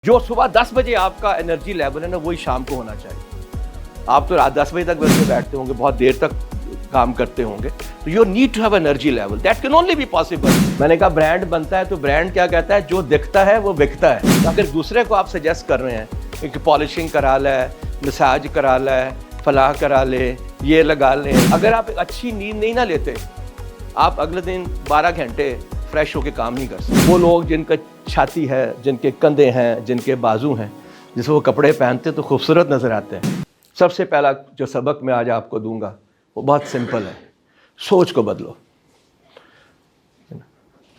جو صبح 10 بجے آپ کا انرجی لیول ہے نا وہی شام کو ہونا چاہیے. آپ تو رات 10 بجے تک ویسے بیٹھتے ہوں گے, بہت دیر تک کام کرتے ہوں گے, تو you need to have energy level. That can only be possible. میں نے کہا برانڈ بنتا ہے تو برانڈ کیا کہتا ہے, جو دکھتا ہے وہ بکتا ہے. اگر دوسرے کو آپ سجیسٹ کر رہے ہیں کہ پالشنگ کرا لے, مساج کرا لے, فلاح کرا لے, یہ لگا لیں, اگر آپ ایک اچھی نیند نہیں نہ لیتے آپ اگلے دن 12 گھنٹے فریش ہو کے کام نہیں کر سکتے. وہ لوگ جن کا چھاتی ہے, جن کے کندھے ہیں, جن کے بازو ہیں, جس وہ کپڑے پہنتے تو خوبصورت نظر آتے ہیں. سب سے پہلا جو سبق میں آج آپ کو دوں گا وہ بہت سمپل ہے, سوچ کو بدلو.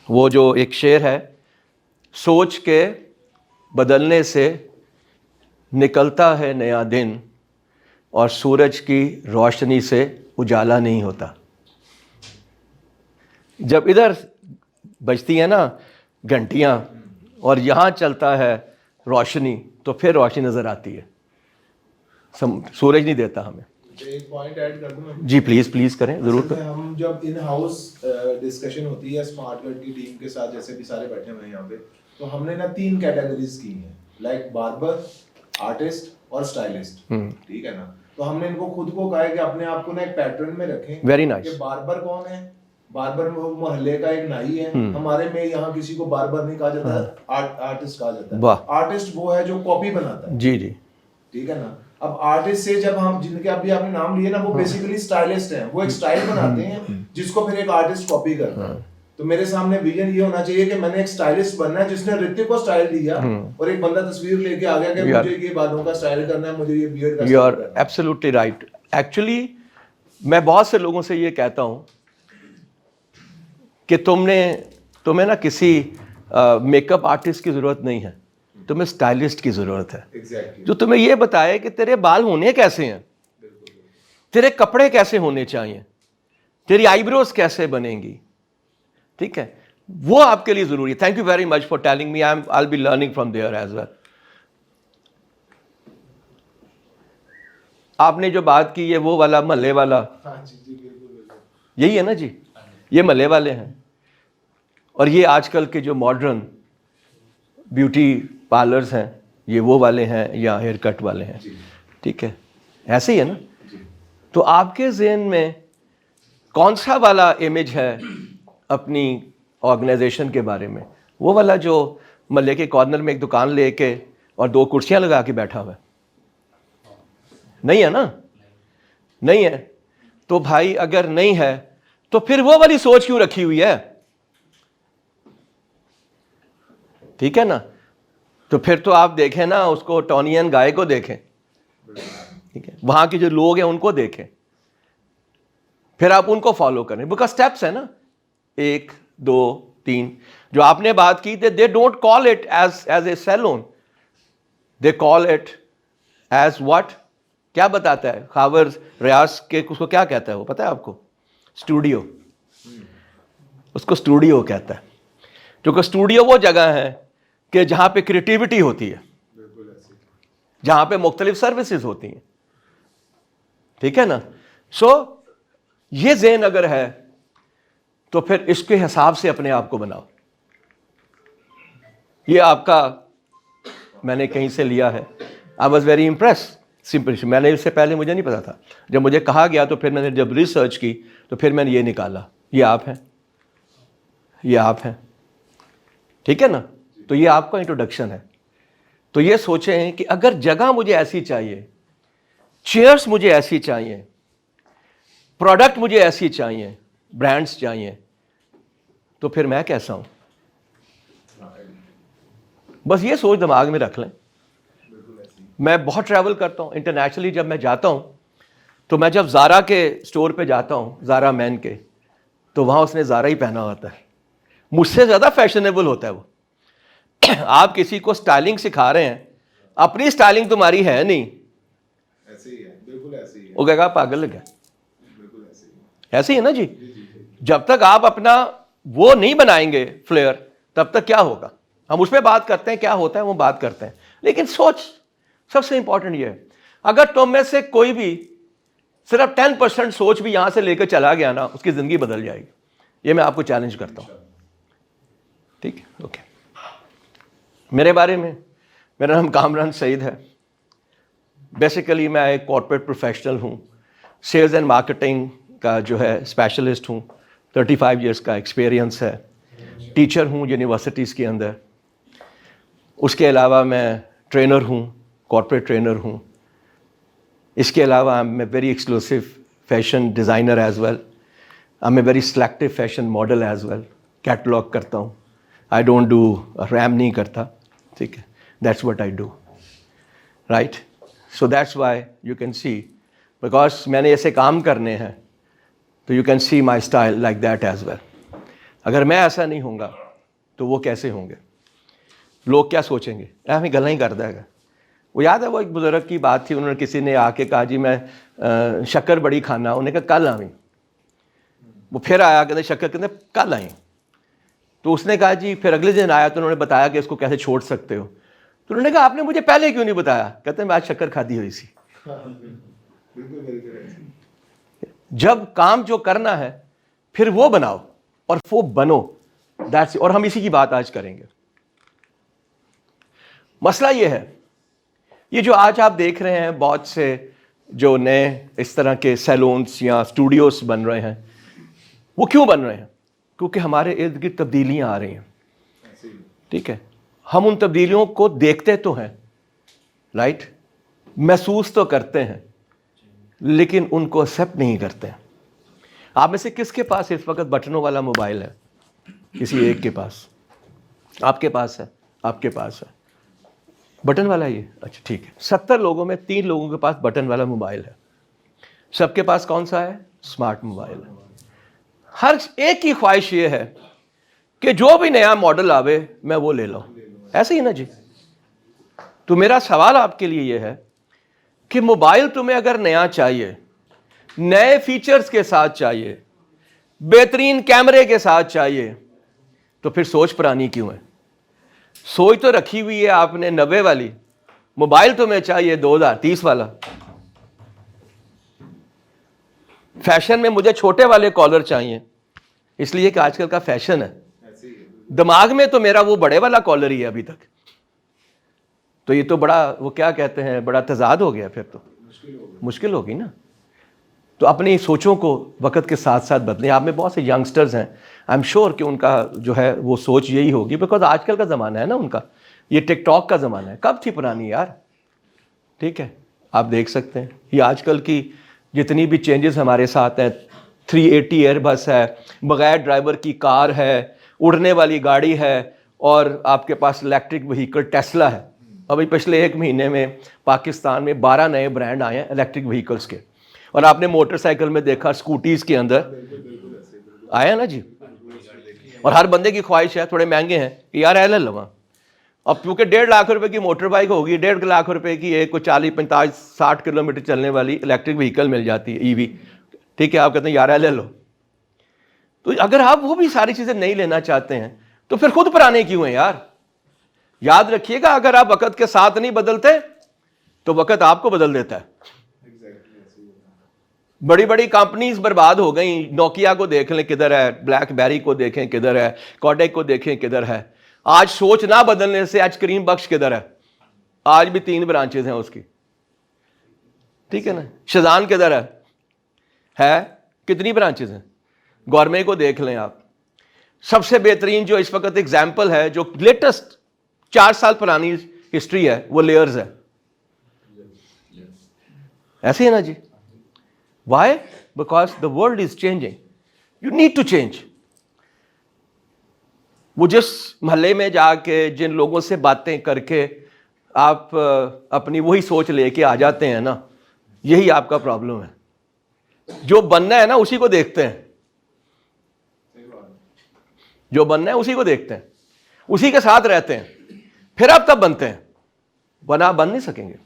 وہ جو ایک شعر ہے, سوچ کے بدلنے سے نکلتا ہے نیا دن اور سورج کی روشنی سے اجالا نہیں ہوتا. جب ادھر بجتی ہیں نا گھنٹیاں اور یہاں چلتا ہے روشنی تو پھر روشنی نظر آتی ہے. سورج نہیں دیتا ہمیں. ایک پوائنٹ ایڈ کر دوں میں. جی پلیز کریں, ضرور کریں. ہم جب ان ہاؤس ڈسکشن ہوتی ہے اسمارٹ گرڈ کی ٹیم کے ساتھ, جیسے بھی سارے بیٹھے ہوئے ہیں یہاں پہ, تو ہم نے نا 3 کیٹیگریز کی ہیں, لائک باربر, آرٹسٹ اور اسٹائلسٹ. ٹھیک ہے نا. تو ہم نے ان کو خود کو کہا ہے کہ اپنے آپ کو نا ایک پیٹرن میں رکھیں. Very nice. کہ باربر کون ہے؟ باربر محلے کا ایک نائی ہے. ہمارے میں یہاں کسی کو باربر نہیں کہا جاتا ہے, آرٹسٹ کہا جاتا ہے. آرٹسٹ وہ ہے جو کاپی بناتا ہے. جی جی ٹھیک ہے نا. اب آرٹسٹ سے جب ہم جن کے ابھی آپ نے نام لیے نا, وہ بیسیکلی اسٹائلسٹ ہیں. وہ ایک اسٹائل بناتے ہیں جس کو پھر ایک آرٹسٹ کاپی کرتا ہے. تو میرے سامنے ویژن یہ ہونا چاہیے کہ میں نے ایک اسٹائلسٹ بننا ہے جس نے رتک کو اسٹائل دیا, اور ایک بندہ تصویر لے کے آ گیا کہ مجھے یہ بالوں کا اسٹائل کرنا ہے, مجھے یہ بیئرڈ کا یو آر اسٹائل کرنا ہے. Absolutely right. ایکچولی میں بہت سے لوگوں سے یہ کہتا ہوں کہ تمہیں نا کسی میک اپ آرٹسٹ کی ضرورت نہیں ہے, تمہیں اسٹائلسٹ کی ضرورت ہے. جو تمہیں یہ بتائے کہ تیرے بال ہونے کیسے ہیں, تیرے کپڑے کیسے ہونے چاہیے, تیری آئی بروز کیسے بنیں گی. ٹھیک ہے, وہ آپ کے لیے ضروری ہے. Thank you very much for telling me, I be learning from there as well. آپ نے جو بات کی ہے وہ والا محلے والا, یہی ہے نا جی, یہ محلے والے ہیں. اور یہ آج کل کے جو ماڈرن بیوٹی پارلرز ہیں یہ وہ والے ہیں یا ہیئر کٹ والے ہیں. ٹھیک ہے, ایسے ہی ہے نا. تو آپ کے ذہن میں کون سا والا امیج ہے اپنی آرگنائزیشن کے بارے میں؟ وہ والا جو محلے کے کارنر میں ایک دکان لے کے اور 2 کرسیاں لگا کے بیٹھا ہوا ہے؟ نہیں ہے نا, نہیں ہے. تو بھائی اگر نہیں ہے تو پھر وہ والی سوچ کیوں رکھی ہوئی ہے؟ ٹھیک ہے نا. تو پھر تو آپ دیکھیں نا اس کو, ٹونین گائے کو دیکھیں. ٹھیک ہے, وہاں کے جو لوگ ہیں ان کو دیکھیں, پھر آپ ان کو فالو کریں. بیکاز اسٹیپس ہیں نا, 1 2 3 جو آپ نے بات کی, they don't call it as a salon, they call it as what. کیا بتاتا ہے خاور ریاض کے, اس کو کیا کہتا ہے وہ پتہ ہے آپ کو؟ اسٹوڈیو. اس کو اسٹوڈیو کہتا ہے, کیونکہ اسٹوڈیو وہ جگہ ہے کہ جہاں پہ کریٹیوٹی ہوتی ہے, جہاں پہ مختلف سروسز ہوتی ہیں. ٹھیک ہے نا. سو یہ ذہن اگر ہے تو پھر اس کے حساب سے اپنے آپ کو بناؤ. یہ آپ کا میں نے کہیں سے لیا ہے. I was very impress. Simple, میں نے اس سے پہلے مجھے نہیں پتا تھا, جب مجھے کہا گیا تو پھر میں نے جب ریسرچ کی تو پھر میں نے یہ نکالا, یہ آپ ہیں, یہ آپ ہیں. ٹھیک ہے نا. تو یہ آپ کا انٹروڈکشن ہے. تو یہ سوچیں کہ اگر جگہ مجھے ایسی چاہیے, چیئرس مجھے ایسی چاہیے, پروڈکٹ مجھے ایسی چاہیے, برانڈس چاہیے, تو پھر میں کیسا ہوں؟ بس یہ سوچ دماغ میں رکھ لیں. میں بہت ٹریول کرتا ہوں انٹرنیشنلی. جب میں جاتا ہوں تو میں جب زارا کے اسٹور پہ جاتا ہوں, زارا مین کے, تو وہاں اس نے زارا ہی پہنا ہوتا ہے. مجھ سے زیادہ فیشنیبل ہوتا ہے وہ. آپ کسی کو اسٹائلنگ سکھا رہے ہیں, اپنی اسٹائلنگ تمہاری ہے نہیں, وہ کہے گا پاگل لگا. ایسے ہی ہے نا جی. جب تک آپ اپنا وہ نہیں بنائیں گے فلیئر, تب تک کیا ہوگا؟ ہم اس پہ بات کرتے ہیں, کیا ہوتا ہے وہ بات کرتے ہیں, لیکن سوچ سب سے امپورٹنٹ یہ ہے. اگر تم میں سے کوئی بھی صرف 10% سوچ بھی یہاں سے لے کے چلا گیا نا, اس کی زندگی بدل جائے گی. یہ میں آپ کو چیلنج کرتا ہوں. ٹھیک ہے, اوکے. میرے بارے میں میرا نام کامران سعید ہے. بیسیکلی میں ایک کارپوریٹ پروفیشنل ہوں, سیلز اینڈ مارکیٹنگ کا جو ہے اسپیشلسٹ ہوں, 35 ایئرس کا ایکسپیرینس ہے, ٹیچر ہوں یونیورسٹیز کے اندر. اس کے علاوہ میں ٹرینر ہوں, کارپوریٹ ٹرینر ہوں. اس کے علاوہ I am a very exclusive fashion designer as well. I am a very selective fashion model as well. Catalogue کرتا ہوں, آئی ڈونٹ ڈو ریم نہیں کرتا, ٹھیک ہے, that's what I do, right. So that's why you can see, because میں نے ایسے کام کرنے ہیں تو you can see my style like that as well. اگر میں ایسا نہیں ہوں گا تو وہ کیسے ہوں گے؟ لوگ کیا سوچیں گے؟ ہمیں گلا ہی کر دے گا. وہ یاد ہے وہ ایک بزرگ کی بات تھی, انہوں نے کسی نے آ کے کہا جی میں شکر بڑی کھانا, انہوں نے کہا کل آئیں. وہ پھر آیا کہتے شکر, کہتے کل آئیں. تو اس نے کہا جی, پھر اگلے دن آیا تو انہوں نے بتایا کہ اس کو کیسے چھوڑ سکتے ہو. تو انہوں نے کہا آپ نے مجھے پہلے کیوں نہیں بتایا؟ کہتے ہیں میں آج شکر کھادی ہوئی سی. جب کام جو کرنا ہے پھر وہ بناؤ اور وہ بنو, دیٹس. اور ہم اسی کی بات آج کریں گے. مسئلہ یہ ہے, یہ جو آج آپ دیکھ رہے ہیں بہت سے جو نئے اس طرح کے سیلونس یا اسٹوڈیوز بن رہے ہیں, وہ کیوں بن رہے ہیں؟ کیونکہ ہمارے ارد گرد تبدیلیاں آ رہی ہیں, ٹھیک ہے. ہم ان تبدیلیوں کو دیکھتے تو ہیں, رائٹ, محسوس تو کرتے ہیں, لیکن ان کو ایکسیپٹ نہیں کرتے ہیں. آپ میں سے کس کے پاس اس وقت بٹنوں والا موبائل ہے؟ کسی ایک کے پاس. آپ کے پاس ہے, آپ کے پاس ہے بٹن والا یہ, اچھا ٹھیک ہے. 70 لوگوں میں 3 لوگوں کے پاس بٹن والا موبائل ہے. سب کے پاس کون سا ہے؟ اسمارٹ موبائل ہے. ہر ایک کی خواہش یہ ہے کہ جو بھی نیا ماڈل آوے میں وہ لے لوں. ایسے ہی نا جی. تو میرا سوال آپ کے لیے یہ ہے کہ موبائل تمہیں اگر نیا چاہیے, نئے فیچرز کے ساتھ چاہیے, بہترین کیمرے کے ساتھ چاہیے, تو پھر سوچ پرانی کیوں ہے؟ سوچ تو رکھی ہوئی ہے آپ نے 90 والی, موبائل تمہیں چاہیے 2030 والا. فیشن میں مجھے چھوٹے والے کالر چاہیے, اس لیے کہ آج کل کا فیشن ہے. دماغ میں تو میرا وہ بڑے والا کالر ہی ہے ابھی تک. تو یہ تو بڑا, وہ کیا کہتے ہیں, بڑا تضاد ہو گیا. پھر تو مشکل ہوگی نا. تو اپنی سوچوں کو وقت کے ساتھ ساتھ بدلیں. آپ میں بہت سے ینگسٹرز ہیں, آئی ایم شیور کہ ان کا جو ہے وہ سوچ یہی ہوگی, بیکاز آج کل کا زمانہ ہے نا ان کا, یہ ٹک ٹاک کا زمانہ ہے. کب تھی پرانی یار, ٹھیک ہے. آپ دیکھ سکتے ہیں یہ آج کل کی جتنی بھی چینجز ہمارے ساتھ ہیں, 380 ایئر بس ہے, بغیر ڈرائیور کی کار ہے, اڑنے والی گاڑی ہے, اور آپ کے پاس الیکٹرک وہیکل ٹیسلا ہے. ابھی پچھلے 1 مہینے میں پاکستان میں 12 نئے برانڈ آئے ہیں الیکٹرک وہیکلس کے. اور آپ نے موٹر سائیکل میں دیکھا, اسکوٹیز کے اندر آیا نا جی. اور ہر بندے کی خواہش ہے, تھوڑے مہنگے ہیں کہ یار ایل لواں. اب کیونکہ 1.5 لاکھ روپے کی موٹر بائک ہوگی, 1.5 لاکھ روپے کی ایک 40 45 60 کلومیٹر چلنے والی الیکٹرک وہیکل مل جاتی ہے, ای وی, ٹھیک ہے. آپ کہتے ہیں یار ایل لو. تو اگر آپ وہ بھی ساری چیزیں نہیں لینا چاہتے ہیں تو پھر خود پرانے کیوں ہیں یار؟ یاد رکھیے گا, اگر آپ وقت کے ساتھ نہیں بدلتے تو وقت آپ کو بدل دیتا ہے. بڑی بڑی کمپنیز برباد ہو گئیں. نوکیا کو دیکھ لیں کدھر ہے, بلیک بیری کو دیکھیں کدھر ہے, کوڈیک کو دیکھیں کدھر ہے. آج سوچ نہ بدلنے سے آج کریم بخش کدھر ہے, آج بھی 3 برانچز ہیں اس کی, ٹھیک ہے نا. شزان کدھر ہے, کتنی برانچز ہیں. گورمے کو دیکھ لیں آپ. سب سے بہترین جو اس وقت ایگزامپل ہے, جو لیٹسٹ 4 سال پرانی ہسٹری ہے, وہ لیئرز ہے. ایسے ہی نا جی. Why? Because the world is changing. You need to change. وہ جس محلے میں جا کے جن لوگوں سے باتیں کر کے آپ اپنی وہی سوچ لے کے آ جاتے ہیں نا, یہی آپ کا پرابلم ہے. جو بننا ہے نا اسی کو دیکھتے ہیں, جو بننا ہے اسی کو دیکھتے ہیں, اسی کے ساتھ رہتے ہیں, پھر آپ تب بنتے ہیں, ورنہ آپ بن نہیں سکیں گے.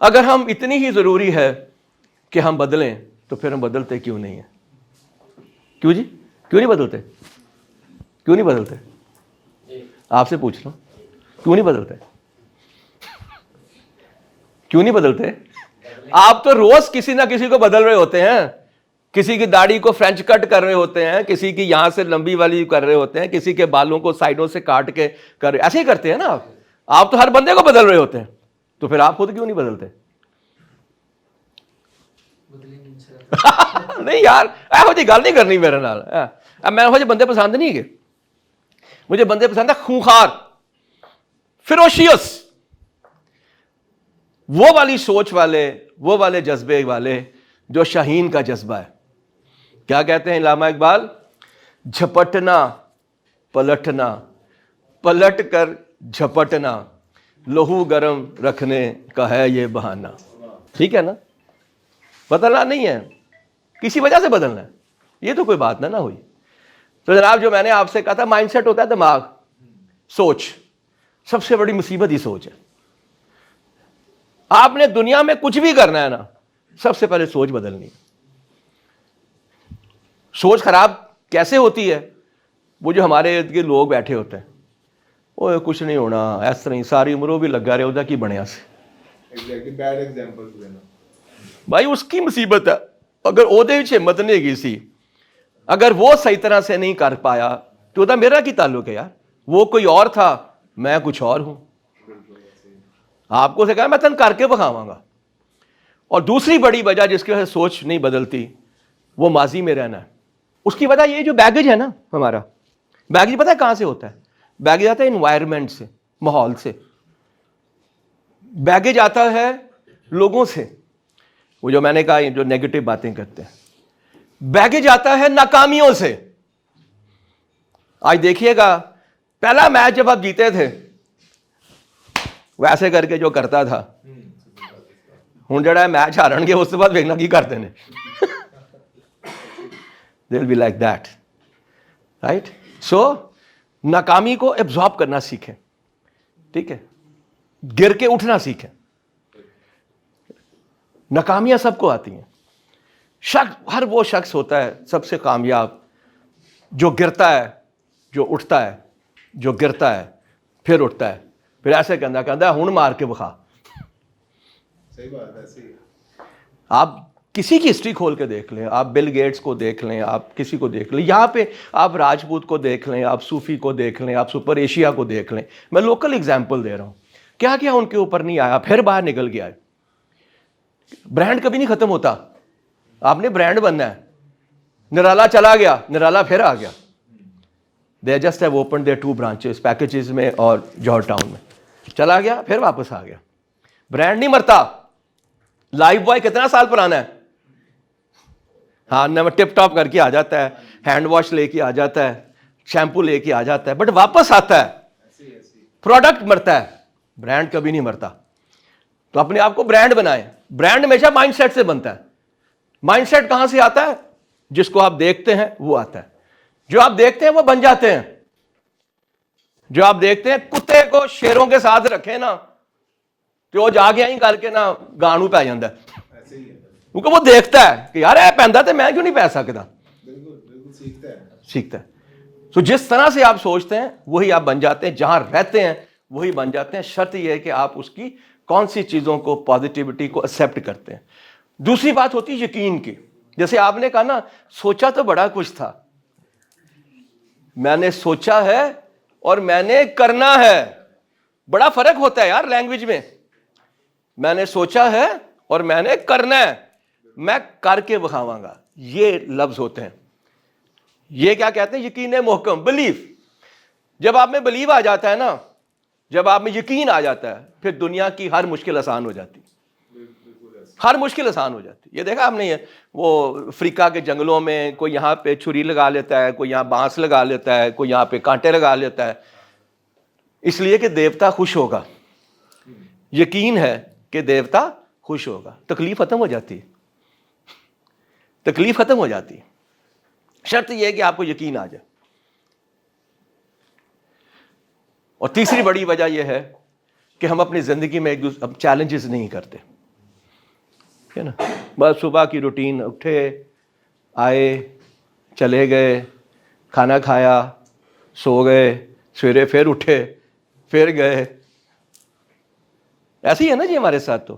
اگر ہم اتنی ہی ضروری ہے کہ ہم بدلیں تو پھر ہم بدلتے کیوں نہیں ہیں؟ کیوں جی, کیوں نہیں بدلتے؟ کیوں نہیں بدلتے؟ آپ سے پوچھ رہا ہوں, کیوں نہیں بدلتے؟ کیوں نہیں بدلتے؟ آپ تو روز کسی نہ کسی کو بدل رہے ہوتے ہیں. کسی کی داڑھی کو فرینچ کٹ کر رہے ہوتے ہیں, کسی کی یہاں سے لمبی والی کر رہے ہوتے ہیں, کسی کے بالوں کو سائڈوں سے کاٹ کے کر رہے, ایسے ہی کرتے ہیں نا آپ تو ہر بندے کو بدل رہے ہوتے ہیں, تو پھر آپ خود کیوں نہیں بدلتے؟ نہیں یار ایہو جی گل نہیں کرنی میرے نال. میں وہ بندے پسند نہیں ہے, مجھے بندے پسند ہے خونخوار, فیروشیس, وہ والی سوچ والے, وہ والے جذبے والے جو شاہین کا جذبہ ہے. کیا کہتے ہیں علامہ اقبال؟ جھپٹنا پلٹنا, پلٹ کر جھپٹنا, لہو گرم رکھنے کا ہے یہ بہانہ. ٹھیک ہے نا, بدلنا نہیں ہے, کسی وجہ سے بدلنا ہے, یہ تو کوئی بات نہ ہوئی. تو جناب جو میں نے آپ سے کہا تھا مائنڈ سیٹ ہوتا ہے دماغ, سوچ, سب سے بڑی مصیبت ہی سوچ ہے. آپ نے دنیا میں کچھ بھی کرنا ہے نا, سب سے پہلے سوچ بدلنی ہے. سوچ خراب کیسے ہوتی ہے؟ وہ جو ہمارے ارد گرد لوگ بیٹھے ہوتے ہیں, اوے کچھ نہیں ہونا, اس طرح ہی ساری عمر وہ بھی لگا رہے ہوتا کی بنیا سے. بیڈ ایگزامپل دینا بھائی اس کی مصیبت ہے. اگر اودے وچ ہمت نہیں گئی سی, اگر وہ صحیح طرح سے نہیں کر پایا تو دا میرا کی تعلق ہے یار, وہ کوئی اور تھا, میں کچھ اور ہوں. آپ کو سے کہا میں تن کر کے بکھاواں گا. اور دوسری بڑی وجہ جس کی وجہ سے سوچ نہیں بدلتی, وہ ماضی میں رہنا ہے. اس کی وجہ یہ جو بیگیج ہے نا ہمارا, بیگیج پتہ ہے کہاں سے ہوتا ہے؟ بیگیج آتا ہے انوائرمنٹ سے, ماحول سے. بیگیج آتا ہے لوگوں سے, وہ جو میں نے کہا جو نیگیٹو باتیں کرتے ہیں. بیگیج آتا ہے ناکامیوں سے. آج دیکھیے گا, پہلا میچ جب آپ جیتے تھے ویسے کر کے جو کرتا تھا, ہوں جڑا میچ ہارن گے اس کے بعد ویکنا کی کرتے ہیں. They'll be like that, right? So ناکامی کو ایبزارب کرنا سیکھیں, ٹھیک ہے, گر کے اٹھنا سیکھیں. ناکامیاں سب کو آتی ہیں. ہر وہ شخص ہوتا ہے سب سے کامیاب جو گرتا ہے, جو اٹھتا ہے, جو گرتا ہے پھر اٹھتا ہے, پھر ایسے کہندا ہن مار کے بخا. صحیح بات ہے, صحیح. آپ کسی کی ہسٹری کھول کے دیکھ لیں, آپ بل گیٹس کو دیکھ لیں, آپ کسی کو دیکھ لیں, یہاں پہ آپ راجپوت کو دیکھ لیں, آپ صوفی کو دیکھ لیں, آپ سپر ایشیا کو دیکھ لیں. میں لوکل اگزامپل دے رہا ہوں. کیا کیا ان کے اوپر نہیں آیا, پھر باہر نکل گیا ہے. برانڈ کبھی نہیں ختم ہوتا, آپ نے برانڈ بننا ہے. نرالا چلا گیا, نرالا پھر آ گیا. They just have open their 2 branches, packages میں اور جوہر ٹاؤن میں. چلا گیا پھر واپس آ گیا. برانڈ نہیں مرتا. لائف بوائے کتنا سال پرانا ہے, ہاں نہ ٹپ ٹاپ کر کے آ جاتا ہے, ہینڈ واش لے کے آ جاتا ہے, شیمپو لے کے آ جاتا ہے, بٹ واپس آتا ہے. پروڈکٹ مرتا ہے, برانڈ کبھی نہیں مرتا. تو اپنے آپ کو برانڈ بنائیں. برانڈ ہمیشہ مائنڈ سیٹ سے بنتا ہے. مائنڈ سیٹ کہاں سے آتا ہے؟ جس کو آپ دیکھتے ہیں وہ آتا ہے. جو آپ دیکھتے ہیں وہ بن جاتے ہیں. جو آپ دیکھتے ہیں, کتے کو شیروں کے ساتھ رکھے نا تو وہ جا کے ہی کر کے نا گانو پی جاتا ہے, کیونکہ وہ دیکھتا ہے کہ یار اے پیندا تے میں کیوں نہیں پی سکتا. بالکل سیکھتا ہے. تو جس طرح سے آپ سوچتے ہیں وہی آپ بن جاتے ہیں, جہاں رہتے ہیں وہی بن جاتے ہیں. شرط یہ ہے کہ آپ اس کی کون سی چیزوں کو, پازیٹیوٹی کو ایکسیپٹ کرتے ہیں. دوسری بات ہوتی ہے یقین کی. جیسے آپ نے کہا نا سوچا تو بڑا کچھ تھا, میں نے سوچا ہے اور میں نے کرنا ہے. بڑا فرق ہوتا ہے یار لینگویج میں. میں نے سوچا ہے اور میں نے کرنا ہے, میں کر کے بکھاواں گا, یہ لفظ ہوتے ہیں. یہ کیا کہتے ہیں؟ یقین محکم, بلیف. جب آپ میں بلیو آ جاتا ہے نا, جب آپ میں یقین آ جاتا ہے, پھر دنیا کی ہر مشکل آسان ہو جاتی. ہر مشکل آسان ہو جاتی. یہ دیکھا آپ نے, وہ افریقہ کے جنگلوں میں کوئی یہاں پہ چھری لگا لیتا ہے, کوئی یہاں بانس لگا لیتا ہے, کوئی یہاں پہ کانٹے لگا لیتا ہے, اس لیے کہ دیوتا خوش ہوگا. یقین ہے کہ دیوتا خوش ہوگا. تکلیف ختم ہو جاتی, تکلیف ختم ہو جاتی. شرط یہ ہے کہ آپ کو یقین آ جائے. اور تیسری بڑی وجہ یہ ہے کہ ہم اپنی زندگی میں ایک دوسرے چیلنجز نہیں کرتے, ہے نا. بس صبح کی روٹین, اٹھے, آئے, چلے گئے, کھانا کھایا, سو گئے, سویرے پھر اٹھے, پھر گئے. ایسے ہی ہے نا جی ہمارے ساتھ. تو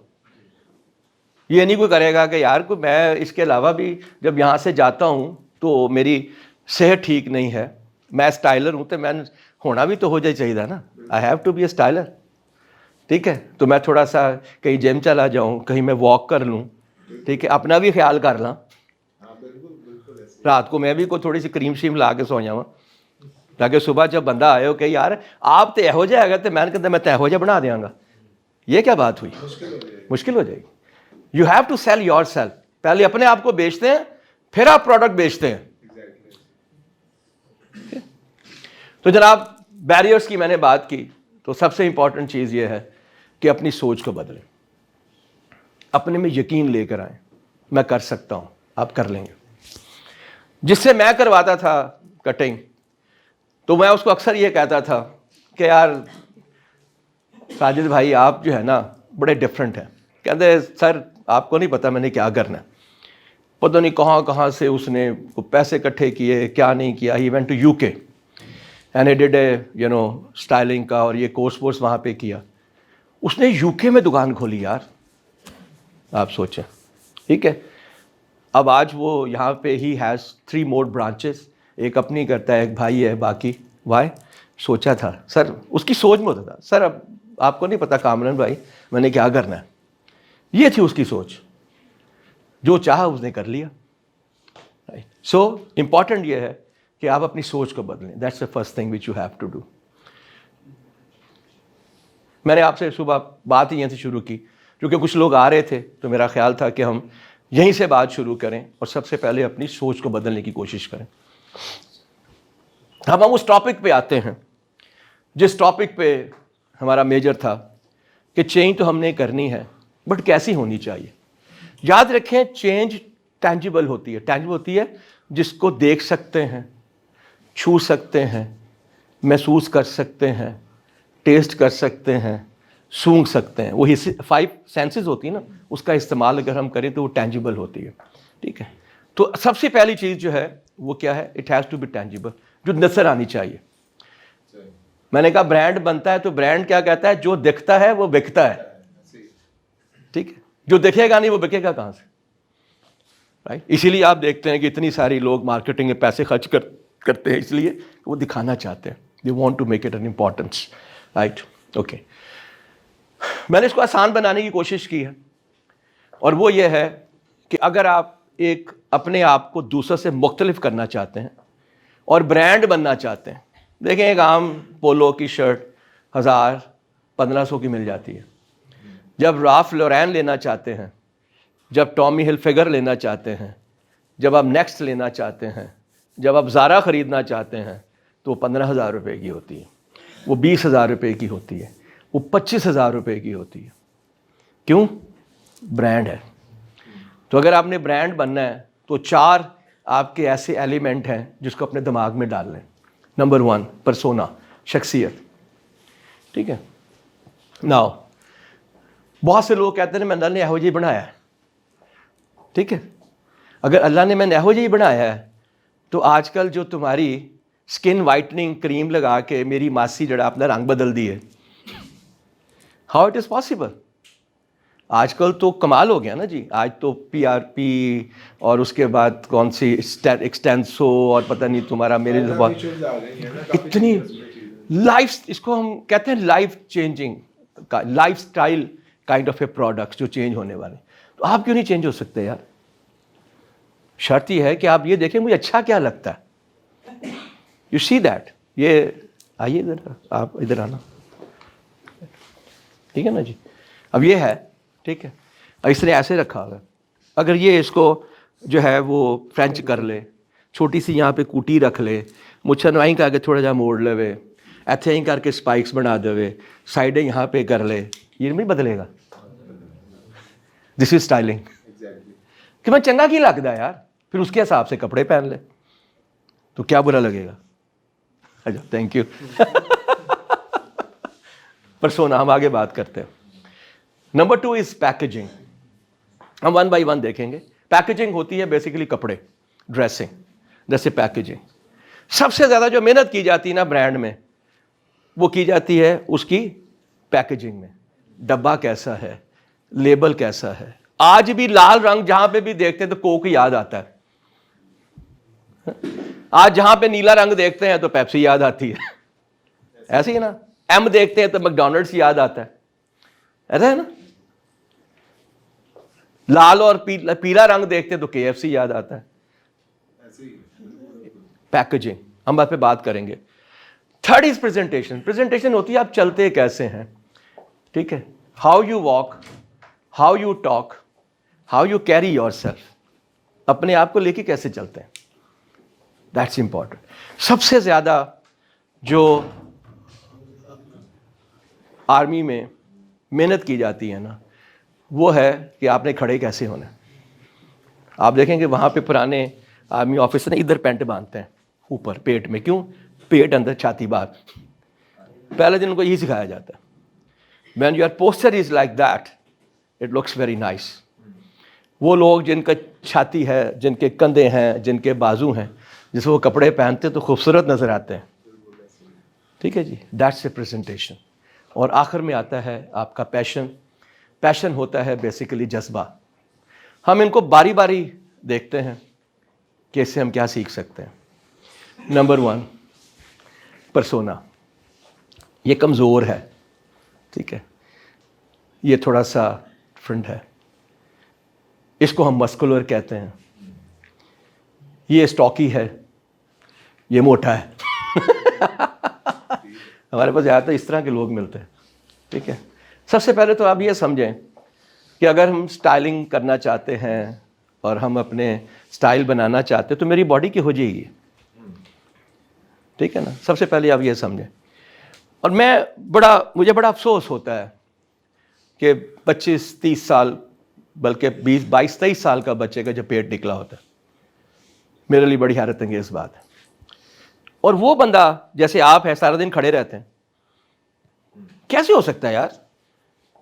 یہ نہیں کوئی کرے گا کہ یار کوئی میں اس کے علاوہ بھی جب یہاں سے جاتا ہوں تو میری صحت ٹھیک نہیں ہے, میں اسٹائلر ہوں تو میں ہونا بھی تو ہو جائے چاہیے نا, آئی ہیو ٹو بی اے اسٹائلر. ٹھیک ہے, تو میں تھوڑا سا کہیں جم چلا جاؤں, کہیں میں واک کر لوں, ٹھیک ہے, اپنا بھی خیال کر لوں. رات کو میں بھی کوئی تھوڑی سی کریم شیم لا کے سو جاؤں تاکہ صبح جب بندہ آئے ہو کہ یار آپ تو یہو جہا ہے تو میں کہتا میں تو یہو جہا بنا دیاں گا. یہ کیا بات ہوئی, مشکل ہو جائے گی. You have to sell yourself. پہلے اپنے آپ کو بیچتے ہیں, پھر آپ پروڈکٹ بیچتے ہیں. تو جناب بیریئرز کی میں نے بات کی, تو سب سے امپورٹنٹ چیز یہ ہے کہ اپنی سوچ کو بدلیں, اپنے میں یقین لے کر آئیں, میں کر سکتا ہوں, آپ کر لیں گے. جس سے میں کرواتا تھا کٹنگ, تو میں اس کو اکثر یہ کہتا تھا کہ یار ساجد بھائی آپ جو ہے نا بڑے ڈفرینٹ ہیں. کہتے سر آپ کو نہیں پتا میں نے کیا کرنا ہے. پتہ نہیں کہاں کہاں سے اس نے پیسے اکٹھے کیے, کیا نہیں کیا. ہی وینٹ ٹو یو کے and he did a styling کا اور یہ کورس وورس وہاں پہ کیا. اس نے یو کے میں دکان کھولی یار, آپ سوچیں. ٹھیک ہے, اب آج وہ یہاں پہ ہی ہیز 3 more برانچز, ایک اپنی کرتا ہے, ایک بھائی ہے, باقی وائی. سوچا تھا سر, اس کی سوچ میں ہوتا تھا سر اب آپ کو نہیں پتا کامران بھائی میں نے کیا کرنا ہے. یہ تھی اس کی سوچ, جو چاہا اس نے کر لیا. سو امپورٹنٹ یہ ہے کہ آپ اپنی سوچ کو بدلیں. That's the first thing which you have to do. میں نے آپ سے صبح بات ہی یہیں سے شروع کی کیونکہ کچھ لوگ آ رہے تھے, تو میرا خیال تھا کہ ہم یہیں سے بات شروع کریں اور سب سے پہلے اپنی سوچ کو بدلنے کی کوشش کریں. اب ہم اس ٹاپک پہ آتے ہیں جس ٹاپک پہ ہمارا میجر تھا کہ چینج تو ہم نے کرنی ہے, بٹ کیسی ہونی چاہیے. یاد رکھیں چینج ٹینجیبل ہوتی ہے. ٹینجیبل ہوتی ہے جس کو دیکھ سکتے ہیں, چھو سکتے ہیں, محسوس کر سکتے ہیں, ٹیسٹ کر سکتے ہیں, سونگھ سکتے ہیں. وہی 5 سینسز ہوتی ہیں نا, اس کا استعمال اگر ہم کریں تو وہ ٹینجیبل ہوتی ہے. ٹھیک ہے, تو سب سے پہلی چیز جو ہے وہ کیا ہے, it has to be tangible, جو نظر آنی چاہیے. میں نے کہا برانڈ بنتا ہے تو برانڈ کیا کہتا ہے, جو دکھتا ہے وہ بکتا ہے. ٹھیک ہے, جو دکھے گا نہیں وہ بکے گا کہاں سے. رائٹ, اسی لیے آپ دیکھتے ہیں کہ اتنی ساری لوگ مارکیٹنگ میں پیسے خرچ کرتے ہیں, اس لیے وہ دکھانا چاہتے ہیں. They want to make it an importance. Right, okay. میں نے اس کو آسان بنانے کی کوشش کی ہے, اور وہ یہ ہے کہ اگر آپ ایک اپنے آپ کو دوسرے سے مختلف کرنا چاہتے ہیں اور برانڈ بننا چاہتے ہیں, دیکھیں ایک عام پولو کی شرٹ 1000-1500 کی مل جاتی ہے. جب رالف لورین لینا چاہتے ہیں, جب ٹامی ہل فگر لینا چاہتے ہیں, جب آپ نیکسٹ لینا چاہتے ہیں, جب آپ زارا خریدنا چاہتے ہیں, تو وہ 15,000 روپے کی ہوتی ہے, وہ 20,000 روپے کی ہوتی ہے, وہ 25,000 روپے کی ہوتی ہے. کیوں؟ برانڈ ہے. تو اگر آپ نے برانڈ بننا ہے تو 4 آپ کے ایسے ایلیمنٹ ہیں جس کو اپنے دماغ میں ڈال لیں. نمبر 1 پرسونا, شخصیت. ٹھیک ہے, ناؤ بہت سے لوگ کہتے ہیں میں اللہ نے یہو جی بنایا ہے. ٹھیک ہے, اگر اللہ نے میں نے یہو جی بنایا ہے تو آج کل جو تمہاری سکن وائٹننگ کریم لگا کے میری ماسی جڑا اپنا رنگ بدل دی ہے, ہاؤ اٹ از پاسبل. آج کل تو کمال ہو گیا نا جی. آج تو PRP اور اس کے بعد کون سی ایکسٹینسو اور پتہ نہیں تمہارا میرے اتنی لائف, اس کو ہم کہتے ہیں life changing life style kind of a products جو چینج ہونے والے. تو آپ کیوں نہیں چینج ہو سکتے یار؟ شرط یہ ہے کہ آپ یہ دیکھیں مجھے اچھا کیا لگتا ہے. You see that. یہ آئیے ادھر, آپ ادھر آنا. ٹھیک ہے نا جی, اب یہ ہے. ٹھیک ہے, اس نے ایسے رکھا ہوا ہے. اگر یہ اس کو جو ہے وہ فرینچ کر لے, چھوٹی سی یہاں پہ کوٹی رکھ لے, مچھا نوائیں کر کے تھوڑا جہا موڑ لے, ایتھے ہی کر کے اسپائکس بنا دے, سائڈیں یہاں پہ کر لے, یہ نہیں بدلے گا. دس از اسٹائلنگ. کہ میں چنگا کی لگتا ہے یار, پھر اس کے حساب سے کپڑے پہن لے تو کیا برا لگے گا. اچھا تھینک یو. پرسونا, ہم آگے بات کرتے ہیں. نمبر 2 از پیکیجنگ. ہم 1 بائی 1 دیکھیں گے. پیکیجنگ ہوتی ہے بیسیکلی کپڑے, ڈریسنگ, جیسے پیکیجنگ. سب سے زیادہ جو محنت کی جاتی ہے نا برانڈ میں, وہ کی جاتی ہے اس کی پیکیجنگ میں. ڈبہ کیسا ہے, لیبل کیسا ہے, آج بھی لال رنگ جہاں پہ بھی دیکھتے ہیں تو کوک یاد آتا ہے, آج جہاں پہ نیلا رنگ دیکھتے ہیں تو پیپسی یاد آتی ہے, ایسے ہی نا. ایم دیکھتے ہیں تو میکڈونلڈس یاد آتا ہے, ایسا ہے نا. لال اور پیلا رنگ دیکھتے ہیں تو کے ایف سی یاد آتا ہے. پیکجنگ ہم آپ پہ بات کریں گے. Third is presentation. پریزنٹیشن ہوتی ہے آپ چلتے کیسے ہیں, ٹھیک ہے, how you walk, how you talk, how you carry your self, اپنے آپ کو لے کے کیسے چلتے ہیں, دیٹس امپورٹنٹ. سب سے زیادہ جو آرمی میں محنت کی جاتی ہے نا, وہ ہے کہ آپ نے کھڑے کیسے ہونا ہے. آپ دیکھیں کہ وہاں پہ پرانے آرمی آفیسر ادھر پینٹ باندھتے ہیں اوپر پیٹ میں, کیوں؟ پیٹ اندر چھاتی باہر. پہلے دن ان کو یہی سکھایا جاتا ہے. When your posture is like that it looks very nice. وہ لوگ جن کا چھاتی ہے, جن کے کندھے ہیں, جن کے بازو ہیں, جس وہ کپڑے پہنتے تو خوبصورت نظر آتے ہیں, ٹھیک ہے جی. That's a presentation. اور آخر میں آتا ہے آپ کا پیشن. پیشن ہوتا ہے بیسیکلی جذبہ. ہم ان کو باری باری دیکھتے ہیں کہ اس سے ہم کیا سیکھ سکتے ہیں. Number 1 persona. یہ کمزور ہے, ٹھیک ہے, یہ تھوڑا سا ڈفرنٹ ہے, اس کو ہم مسکولر کہتے ہیں. یہ اسٹاکی ہے, یہ موٹا ہے. ہمارے پاس زیادہ تر اس طرح کے لوگ ملتے ہیں, ٹھیک ہے. سب سے پہلے تو آپ یہ سمجھیں کہ اگر ہم سٹائلنگ کرنا چاہتے ہیں اور ہم اپنے سٹائل بنانا چاہتے ہیں تو میری باڈی کی ہو جائے گی, ٹھیک ہے نا. سب سے پہلے آپ یہ سمجھیں. اور مجھے بڑا افسوس ہوتا ہے کہ 25-30 سال بلکہ 22-23 سال کا بچے کا جب پیٹ نکلا ہوتا ہے, میرے لیے بڑی حیرت انگیز بات ہے. اور وہ بندہ جیسے آپ ہے سارا دن کھڑے رہتے ہیں, کیسے ہو سکتا ہے یار؟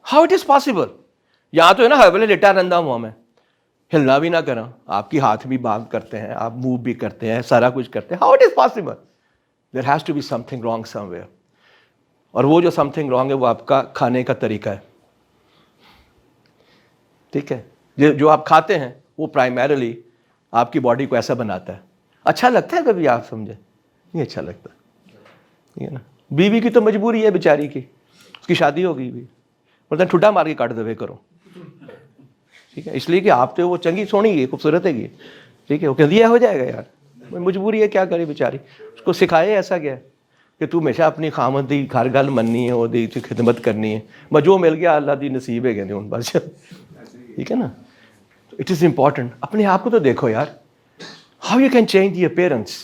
How it is possible? یہاں تو ہے نا حوالے لیٹا رندہ ہوا میں, ہلنا بھی نہ کرا, آپ کی ہاتھ بھی بات کرتے ہیں, آپ موو بھی کرتے ہیں, سارا کچھ کرتے ہیں. How it is possible? There has to be something wrong somewhere. اور وہ جو سم تھنگ رانگ ہے وہ آپ کا کھانے کا طریقہ ہے, ٹھیک ہے. جو آپ کھاتے ہیں وہ پرائمریلی آپ کی باڈی کو ایسا بناتا ہے. اچھا لگتا ہے کبھی آپ سمجھیں؟ نہیں اچھا لگتا, ٹھیک ہے نا. بیوی کی تو مجبوری ہے بیچاری کی, اس کی شادی ہو گئی بھی, مطلب ٹھڈا مار کے کاٹ دے کرو, ٹھیک ہے. اس لیے کہ آپ تو وہ چنگی سونی ہے, خوبصورت ہے گی, ٹھیک ہے. وہ کہ دیا ہو جائے گا یار, مجبوری ہے, کیا کرے بیچاری. اس کو سکھائے ایسا کیا کہ تو ہمیشہ اپنی خامد دی گھر گل مننی ہے, وہ دی خدمت کرنی ہے, میں جو مل گیا اللہ دی نصیب ہے کہتے ہیں بس, ٹھیک ہے نا. It is important. اپنے آپ کو تو دیکھو یار, how you can change the appearance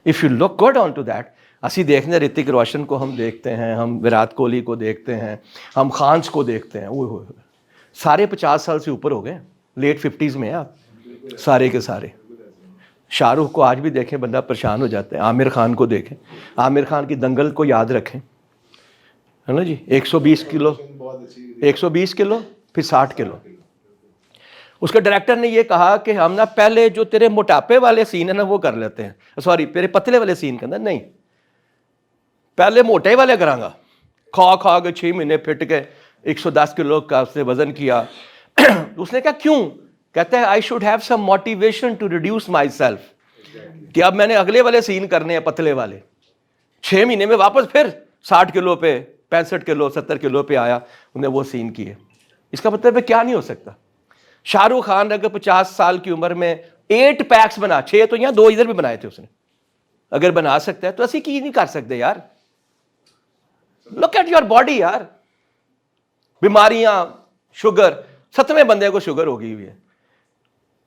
of you look good on to that. اسی دیکھتے ہیں رتک روشن کو ہم دیکھتے ہیں, ہم وراٹ کوہلی کو دیکھتے ہیں, ہم خانس کو دیکھتے ہیں, وہ سارے 50 سال سے اوپر ہو گئے, لیٹ 50s میں ہیں آپ سارے کے سارے. شاہ رخ کو آج بھی دیکھیں بندہ پریشان ہو جاتا ہے. عامر خان کو دیکھیں, عامر خان کی دنگل کو یاد رکھیں, ہے نا جی. 120 کلو, 120 کلو پھر 60 کلو. اس کے ڈائریکٹر نے یہ کہا کہ ہم نا پہلے جو تیرے موٹاپے والے سین ہیں نا وہ کر لیتے ہیں, سوری تیرے پتلے والے سین کے اندر نہیں, پہلے موٹے والے کرانگا. کھا کے 6 مہینے پھٹ کے 110 کلو کا اس نے وزن کیا. اس نے کہا کیوں؟ کہتا ہے I should have some motivation to reduce myself, کہ اب میں نے اگلے والے سین کرنے ہیں پتلے والے. 6 مہینے میں واپس پھر 60 کلو پہ, 65 کلو 70 کلو پہ آیا, انہیں وہ سین کیے. اس کا مطلب ہے کیا نہیں ہو سکتا. شاہ رخ خان اگر 50 سال کی عمر میں 8 پیکس بنا, 6 تو یہاں 2 ادھر بھی بنائے تھے اس نے, اگر بنا سکتا ہے تو اسی کی نہیں کر سکتے یار. لک ایٹ یور باڈی یار. بیماریاں, شوگر, 7ویں بندے کو شوگر ہو گئی ہوئی ہے,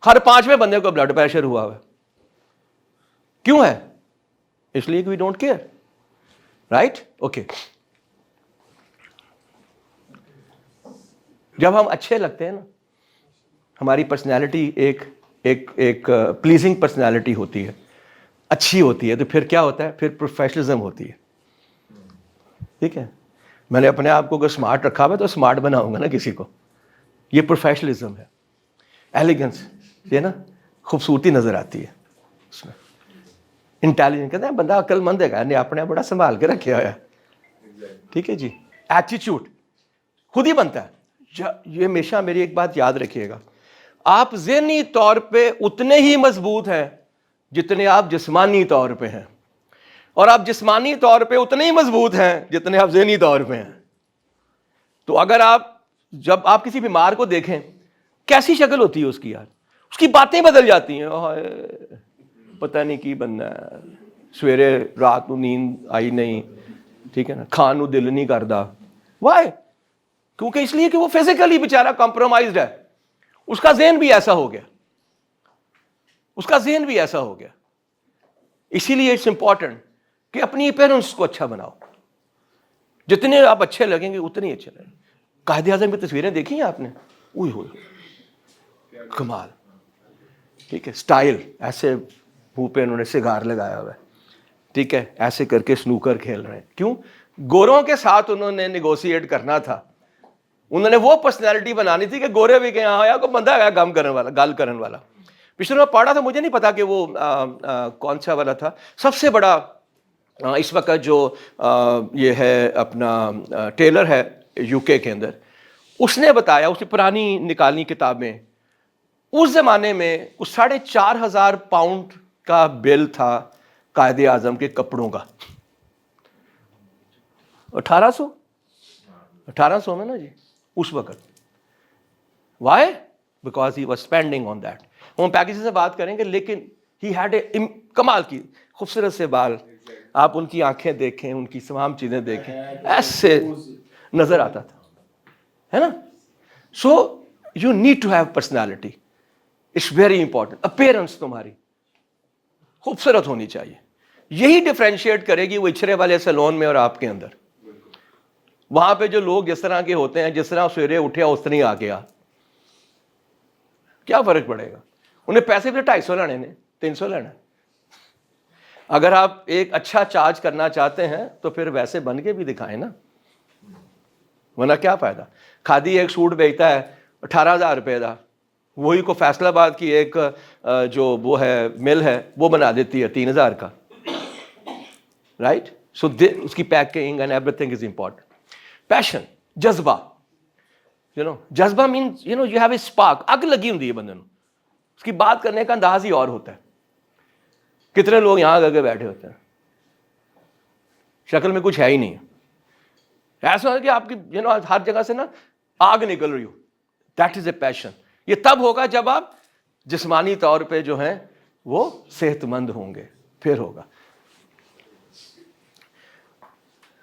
ہر 5ویں بندے کو بلڈ پریشر ہوا ہوا ہے. کیوں ہے؟ اس لیے کہ we don't care, right. Okay. جب ہم اچھے لگتے ہیں نا, ہماری پرسنالٹی ایک پلیزنگ پرسنالٹی ہوتی ہے, اچھی ہوتی ہے, تو پھر کیا ہوتا ہے, پھر پروفیشنلزم ہوتی ہے, ٹھیک ہے. میں نے اپنے آپ کو اگر اسمارٹ رکھا ہوا ہے تو اسمارٹ بناؤں گا نا کسی کو. یہ پروفیشنلزم ہے, ایلیگنس, یہ نا خوبصورتی نظر آتی ہے اس میں. انٹیلیجنٹ کہتے ہیں بندہ عقل مند ہے, نے اپنے بڑا سنبھال کے رکھا ہوا ہے, ٹھیک ہے جی. ایٹیچیوڈ خود ہی بنتا ہے. یہ ہمیشہ میری ایک بات یاد رکھیے گا, آپ ذہنی طور پہ اتنے ہی مضبوط ہیں جتنے آپ جسمانی طور پہ ہیں, اور آپ جسمانی طور پہ اتنے ہی مضبوط ہیں جتنے آپ ذہنی طور پہ ہیں. تو اگر جب آپ کسی بیمار کو دیکھیں, کیسی شکل ہوتی ہے اس کی یار, اس کی باتیں بدل جاتی ہیں, پتہ نہیں کی بننا ہے, سویرے رات کو نیند آئی نہیں, ٹھیک ہے نا, کھان نو دل نہیں کردا. وائی؟ کیونکہ اس لیے کہ وہ فزیکلی بیچارہ کمپرومائزڈ ہے, اس کا ذہن بھی ایسا ہو گیا, اس کا ذہن بھی ایسا ہو گیا. اسی لیے اٹس امپورٹنٹ کہ اپنی اپیرنس کو اچھا بناؤ, جتنے آپ اچھے لگیں گے اتنے اچھے لگیں گے. قائد اعظم کی تصویریں دیکھی ہیں آپ نے؟ اوہ ہوئے کمال, ٹھیک ہے, سٹائل ایسے منہ پہ انہوں نے سگار لگایا ہوا ہے, ٹھیک ہے, ایسے کر کے سنوکر کھیل رہے ہیں. کیوں؟ گوروں کے ساتھ انہوں نے نیگوشیٹ کرنا تھا, انہوں نے وہ پرسنالٹی بنانی تھی کہ گورے بھی کہ ہاں کو بندہ ہے گم کرنے والا, گل کرنے والا. پچھلے میں پڑھا تھا, مجھے نہیں پتا کہ وہ کون سا والا تھا, سب سے بڑا اس وقت جو یہ ہے اپنا ٹیلر ہے یو کے کے اندر, اس نے بتایا, اس کی پرانی نکالنی کتابیں, اس زمانے میں اس 4,500 پاؤنڈ کا بل تھا قائد اعظم کے کپڑوں کا. 1800 میں نا جی اس وقت. Why? Because he was spending on that. ہم پیکیج سے بات کریں گے, لیکن ہی ہیڈ اے کمال کی خوبصورت سے بال, آپ ان کی آنکھیں دیکھیں, ان کی تمام چیزیں دیکھیں, ایسے نظر آتا تھا, ہے نا. So you need to have personality, it's very important. Appearance تمہاری خوبصورت ہونی چاہیے, یہی ڈفرینشیٹ کرے گی وہ اچھرے والے سیلون میں اور آپ کے اندر. وہاں پہ جو لوگ جس طرح کے ہوتے ہیں, جس طرح سویرے اٹھے اس طرح ہی آ گیا, کیا فرق پڑے گا؟ انہیں پیسے بھی 250 لینے نے, 300 لینا. اگر آپ ایک اچھا چارج کرنا چاہتے ہیں تو پھر ویسے بن کے بھی دکھائیں نا, ورنہ کیا فائدہ. کھادی ایک سوٹ بیچتا ہے 18,000 روپے کا, وہی کو فیصل آباد کی ایک جو وہ ہے مل ہے وہ بنا دیتی ہے 3,000 کا, رائٹ. سو اس کی packing and everything is important. Passion, جذبہ, جذبہ means you have a spark, اگ لگی ہوتی ہے بندے نو, اس کی بات کرنے کا انداز ہی اور ہوتا ہے. کتنے لوگ یہاں آ کے بیٹھے ہوتے ہیں, شکل میں کچھ ہے ہی نہیں, ایسا ہے کہ آپ کی ہر جگہ سے نا آگ نکل رہی ہو. دیٹ از اے پیشن. یہ تب ہوگا جب آپ جسمانی طور پہ جو ہیں وہ صحت مند ہوں گے, پھر ہوگا.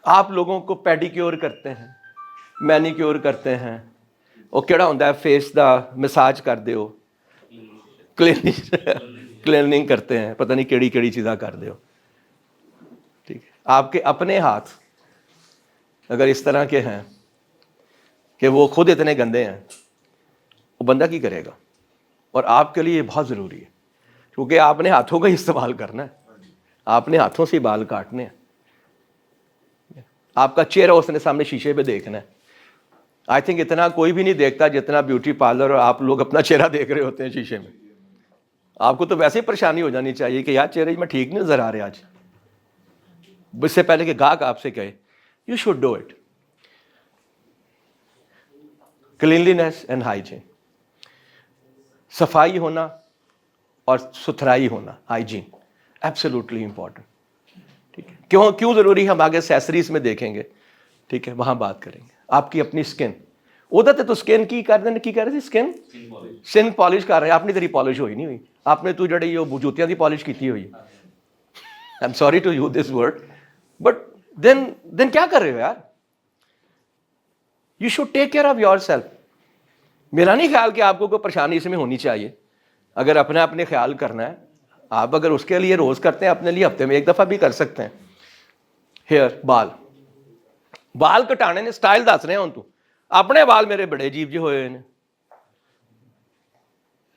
آپ لوگوں کو پیڈیکیور کرتے ہیں, مینیکیور کرتے ہیں, وہ کیڑا ہوتا ہے فیس دا مساج کر دیو, کلیننگ کرتے ہیں, پتہ نہیں کیڑی کیڑی چیزاں کر دیو, ٹھیک ہے. آپ کے اپنے ہاتھ اگر اس طرح کے ہیں کہ وہ خود اتنے گندے ہیں, وہ بندہ کی کرے گا. اور آپ کے لیے یہ بہت ضروری ہے, کیونکہ آپ نے ہاتھوں کا استعمال کرنا ہے, آپ نے ہاتھوں سے بال کاٹنے ہیں, آپ کا چہرہ اس نے سامنے شیشے پہ دیکھنا ہے. آئی تھنک اتنا کوئی بھی نہیں دیکھتا جتنا بیوٹی پارلر اور آپ لوگ اپنا چہرہ دیکھ رہے ہوتے ہیں شیشے میں. آپ کو تو ویسے ہی پریشانی ہو جانی چاہیے کہ یار چہرے میں ٹھیک نہیں نظر آ رہے آج, اس سے پہلے کہ گاہک آپ سے کہے. You should do it. Cleanliness and hygiene, صفائی ہونا اور ستھرائی ہونا, ہائیجین ایبسلیوٹلی امپورٹنٹ. ٹھیک ہے, کیوں ضروری ہے ہم آگے سیسریز میں دیکھیں گے, ٹھیک ہے, وہاں بات کریں گے. آپ کی اپنی اسکن, ادھر تو اسکن کی کر رہے تھے, اسکن پالش کر رہے ہیں. اپنی تیری پالش ہوئی نہیں ہوئی, آپ نے تو جڑی وہ جوتیاں دی پالش کی ہوئی. I am sorry to use this word, but then کیا کر رہے ہو یار؟ You should take care of yourself. میرا نہیں خیال کہ آپ کو کوئی پریشانی اس میں ہونی چاہیے. اگر اپنے خیال کرنا ہے, آپ اگر اس کے لیے روز کرتے ہیں, اپنے لیے ہفتے میں ایک دفعہ بھی کر سکتے ہیں. ہیئر, بال کٹانے نے سٹائل دس رہے ہیں. تو اپنے بال میرے بڑے عجیب جی ہوئے ہیں.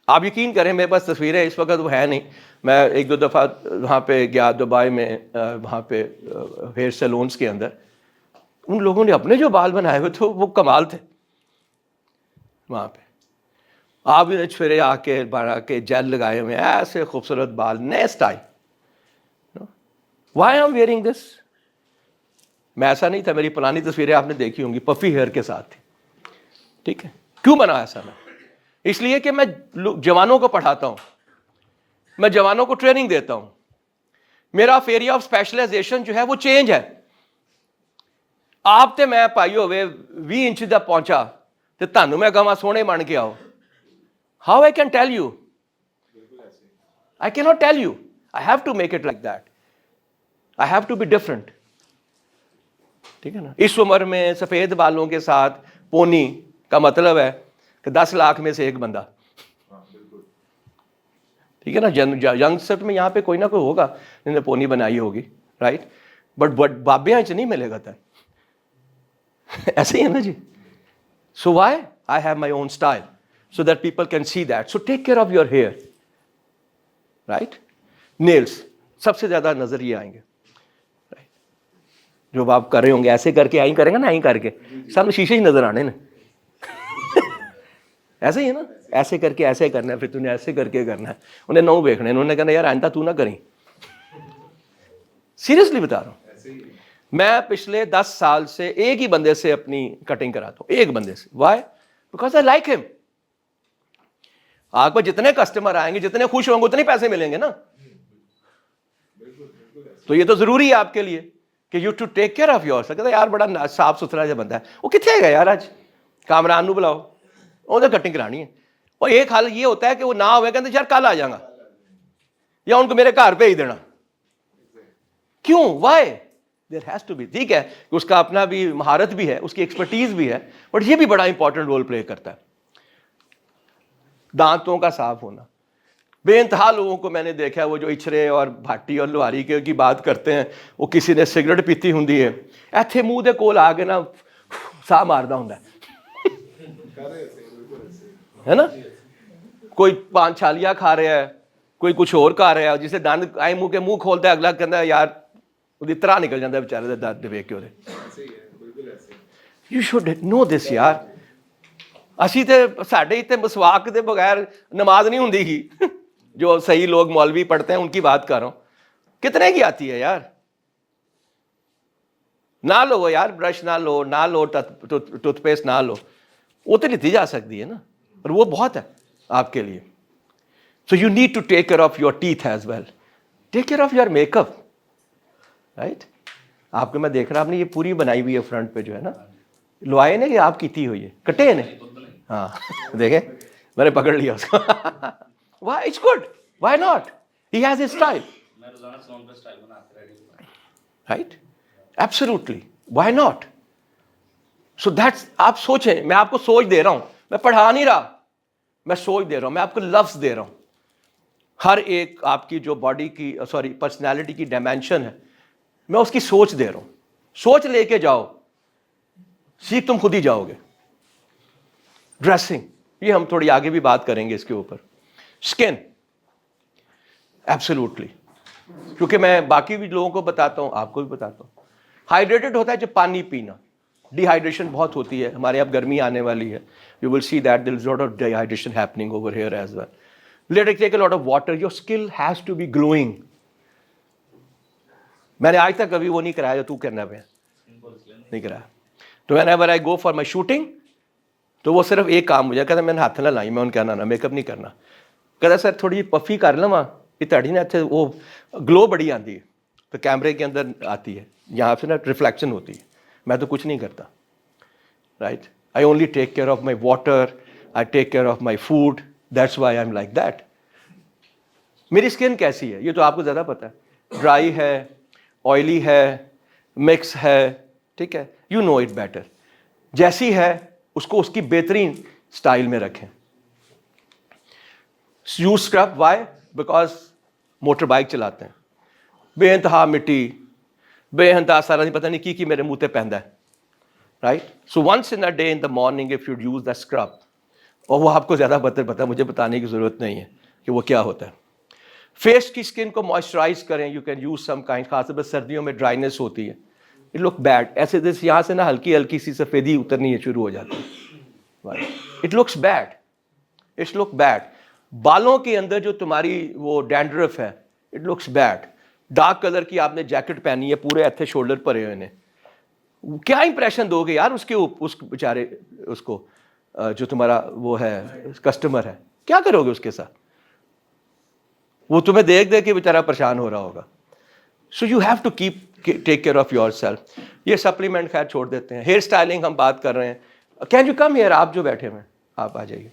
آپ یقین کریں, میرے پاس تصویریں اس وقت وہ ہے نہیں. میں ایک دو دفعہ وہاں پہ گیا دبئی میں, وہاں پہ ہیئر سیلونس کے اندر, ان لوگوں نے اپنے جو بال بنائے ہوئے تھے وہ کمال تھے. وہاں پہ آپ نے چھوڑے آ کے بڑھا کے جیل لگائے ہوئے, ایسے خوبصورت بال, نئے style. Why I am wearing this? میں ایسا نہیں تھا, میری پرانی تصویریں آپ نے دیکھی ہوں گی, پفی ہیئر کے ساتھ تھی. ٹھیک ہے. کیوں بنا ایسا میں؟ اس لیے کہ میں جوانوں کو پڑھاتا ہوں, میں جوانوں کو ٹریننگ دیتا ہوں. میرا ایریا آف اسپیشلائزیشن جو ہے وہ چینج ہے. آپ تے میں پائی ہوئے 20 ਇੰਚ ਦਾ ਪਹੁੰਚਾ ਤੇ ਤੁਹਾਨੂੰ ਮੈਂ ਕਹਾਂ ਸੋਹਣੇ ਬਣ ਕੇ ਆਓ. How I can tell you? I cannot tell you. I have to make it like that. I have to be different. ٹھیک ہے نا. اس عمر میں سفید بالوں کے ساتھ پونی کا مطلب ہے کہ 10 لاکھ میں سے ایک بندہ. ٹھیک ہے نا. ینگسٹر میں یہاں پہ کوئی نہ کوئی ہوگا جن نے پونی بنائی ہوگی, رائٹ, بٹ بابیاں نہیں ملے گا. ایسے ہی ہے نا جی. So why I have my own style so that people can see that. So take care of your hair, right. Nails سب سے زیادہ نظر یہ آئیں گے, جو آپ کر رہے ہوں گے ایسے کر کے آئی کریں گے نا, آئی کر کے سامنے شیشے ہی نظر آنے نا. ایسے ہی ہے نا. ایسے کر کے ایسے کرنا ہے, پھر تم نے ایسے کر کے کرنا ہے. انہیں نو دیکھنے, انہوں نے کہنا یار آئندہ تو نہ کریں. سیریسلی بتا رہا ہوں. میں پچھلے 10 سال سے ایک ہی بندے سے اپنی کٹنگ کراتا ہوں, ایک بندے سے. وائی؟ بیکاز آئی لائک ہم. آپ کو جتنے کسٹمر آئیں گے, جتنے خوش ہوں گے, اتنے پیسے ملیں گے نا. تو یہ تو ضروری ہے آپ کے لیے کہ you to take care of your. کہتا یار بڑا صاف ستھرا جو بندہ ہے, وہ کتنے گا یار, آج کامران نو بلاؤ, وہ تو کٹنگ کرانی ہے. اور ایک حال یہ ہوتا ہے کہ وہ نہ ہوئے, کہتے یار کل آ جاؤں گا, یا ان کو میرے گھر پہ ہی دینا. کیوں؟ Why? There has to be. ٹھیک ہے کہ اس کا اپنا بھی مہارت بھی ہے, اس کی ایکسپرٹیز بھی ہے, بٹ یہ بھی بڑا امپورٹنٹ رول پلے کرتا ہے. دانتوں کا صاف ہونا. بے انتہا لوگوں کو میں نے دیکھا ہے وہ جو اچھرے اور بھاٹی اور لوہاری کی بات کرتے ہیں, وہ کسی نے سگریٹ پیتی ہوں ہے, ایتھے منہ دے کول آ کے نا ساہ ماردا ہوں ہے نا. کوئی 5 چھالیاں کھا رہا ہے, کوئی کچھ اور کھا رہا ہے, جسے دند آئے منہ کے منہ کھولتا ہے, اگلا کہتا ہے یار وہ طرح نکل جاتا ہے بیچارے دے دانت دیکھ کے. یو شوڈ نو دس یار. اسی تے ساڈے تے مسواک دے بغیر نماز نہیں ہوندی ہی. جو صحیح لوگ مولوی پڑھتے ہیں ان کی بات کر رہا ہوں. کتنے کی آتی ہے یار؟ نہ لو یار, برش نہ لو, نہ لو ٹوتھ پیسٹ, نہ لو, وہ تو لیتی جا سکتی ہے نا, اور وہ بہت ہے آپ کے لیے. So you need to take care of your teeth as well. Take care of your makeup, right. آپ کو میں دیکھ رہا, آپ نے یہ پوری بنائی ہوئی ہے فرنٹ پہ جو ہے نا, لوائے نے کہ آپ کیتی ہوئی ہے, کٹے نے. ہاں دیکھیں میں نے پکڑ لیا اس کو. Why it's good, why not, he has a style, right. Absolutely, why not. So that's, آپ سوچیں, میں آپ کو سوچ دے رہا ہوں, میں پڑھا نہیں رہا, میں سوچ دے رہا ہوں, میں آپ کو لفظ دے رہا ہوں. ہر ایک آپ کی جو باڈی کی پرسنالٹی کی ڈائمینشن ہے, میں اس کی سوچ دے رہا ہوں. سوچ لے کے جاؤ, سیکھ تم خود ہی جاؤ گے. ڈریسنگ, یہ ہم تھوڑی آگے بھی بات کریں گے اس کے اوپر. اسکن, ایبسولوٹلی, کیونکہ میں باقی بھی لوگوں کو بتاتا ہوں, آپ کو بھی بتاتا ہوں. ہائیڈریٹڈ ہوتا ہے جب پانی پینا. ڈی ہائیڈریشن بہت ہوتی ہے ہمارے, اب گرمی آنے والی ہے. You will see that there is lot of dehydration happening over here as well. Let us take a lot of water. Your skin has to be glowing. میں نے آج تک کبھی وہ نہیں کرایا جو تو کرنا پہ نہیں کرایا. تو whenever I go for my shooting, تو وہ صرف ایک کام مجھے کہتا, میں نے ہاتھ نہ لائی, میں ان کہنا نا میک اپ نہیں کرنا. کہتا سر تھوڑی پفی کر لوں, یہ تڑی نا اتنے وہ گلو بڑی آتی ہے, تو کیمرے کے اندر آتی ہے, یہاں سے نا ریفلیکشن ہوتی ہے. میں تو کچھ نہیں کرتا, right. I only take care of my water, I take care of my food. That's why I'm like that. میری اسکن کیسی ہے یہ تو آپ کو زیادہ پتا ہے. ڈرائی ہے, آئلی ہے, مکس ہے, ٹھیک ہے. You know it better. جیسی ہے اس کو اس کی بہترین اسٹائل میں رکھیں. Use scrub. Why? Because motorbike چلاتے ہیں, بے انتہا مٹی, بے انتہا سارا نہیں پتہ نہیں کی میرے منہ پہ پہنتا ہے, right. So once in a day in the morning if you use the scrub, اور وہ آپ کو زیادہ بہتر پتہ ہے, مجھے بتانے کی ضرورت نہیں ہے کہ وہ کیا ہوتا ہے. فیس کی اسکن کو موئسچرائز کریں. You can use some kind, خاص طور پہ سردیوں میں ڈرائینس ہوتی ہے, اٹ لک بیڈ. ایسے جیسے یہاں سے نا ہلکی ہلکی سی سفیدی اترنی شروع ہو جاتی ہے. It looks bad, it's look bad. بالوں کے اندر جو تمہاری وہ ڈینڈرف ہے, it looks bad. Dark colour کی آپ نے جیکٹ پہنی ہے, پورے ایتھے شولڈر پرے ہوئے ہیں, کیا امپریشن دو گے یار اس کے, اس بیچارے اس کو, جو تمہارا وہ ہے کسٹمر ہے, کیا کرو گے اس کے ساتھ؟ وہ تمہیں دیکھ کے بیچارہ پریشان ہو رہا ہوگا. So you have to keep take care of yourself. یہ سپلیمنٹ خیر چھوڑ دیتے ہیں. ہیئر اسٹائلنگ ہم بات کر رہے ہیں. Can you come here? آپ جو بیٹھے ہوئے ہیں آپ آ جائیے.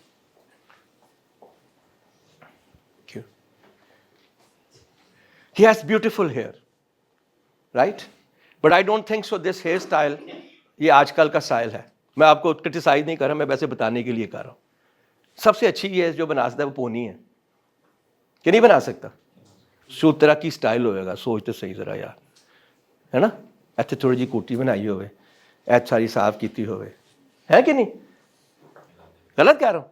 He has beautiful hair, right? But I don't think so this hairstyle یہ آج کل کا اسٹائل ہے. میں آپ کو کرٹیسائز نہیں کر رہا, میں ویسے بتانے کے لیے کر رہا ہوں. سب سے اچھی یہ جو بنا سکتا ہے وہ پونی ہے, کہ نہیں بنا سکتا؟ سو طرح کی اسٹائل ہوئے گا, سوچ تو صحیح ذرا یار, ہے نا؟ ایتھے تھوڑی جی کوٹی بنائی ہوئے, ایت ساری صاف کیتی ہوئے, ہے کہ نہیں؟ غلط کہہ رہا ہوں؟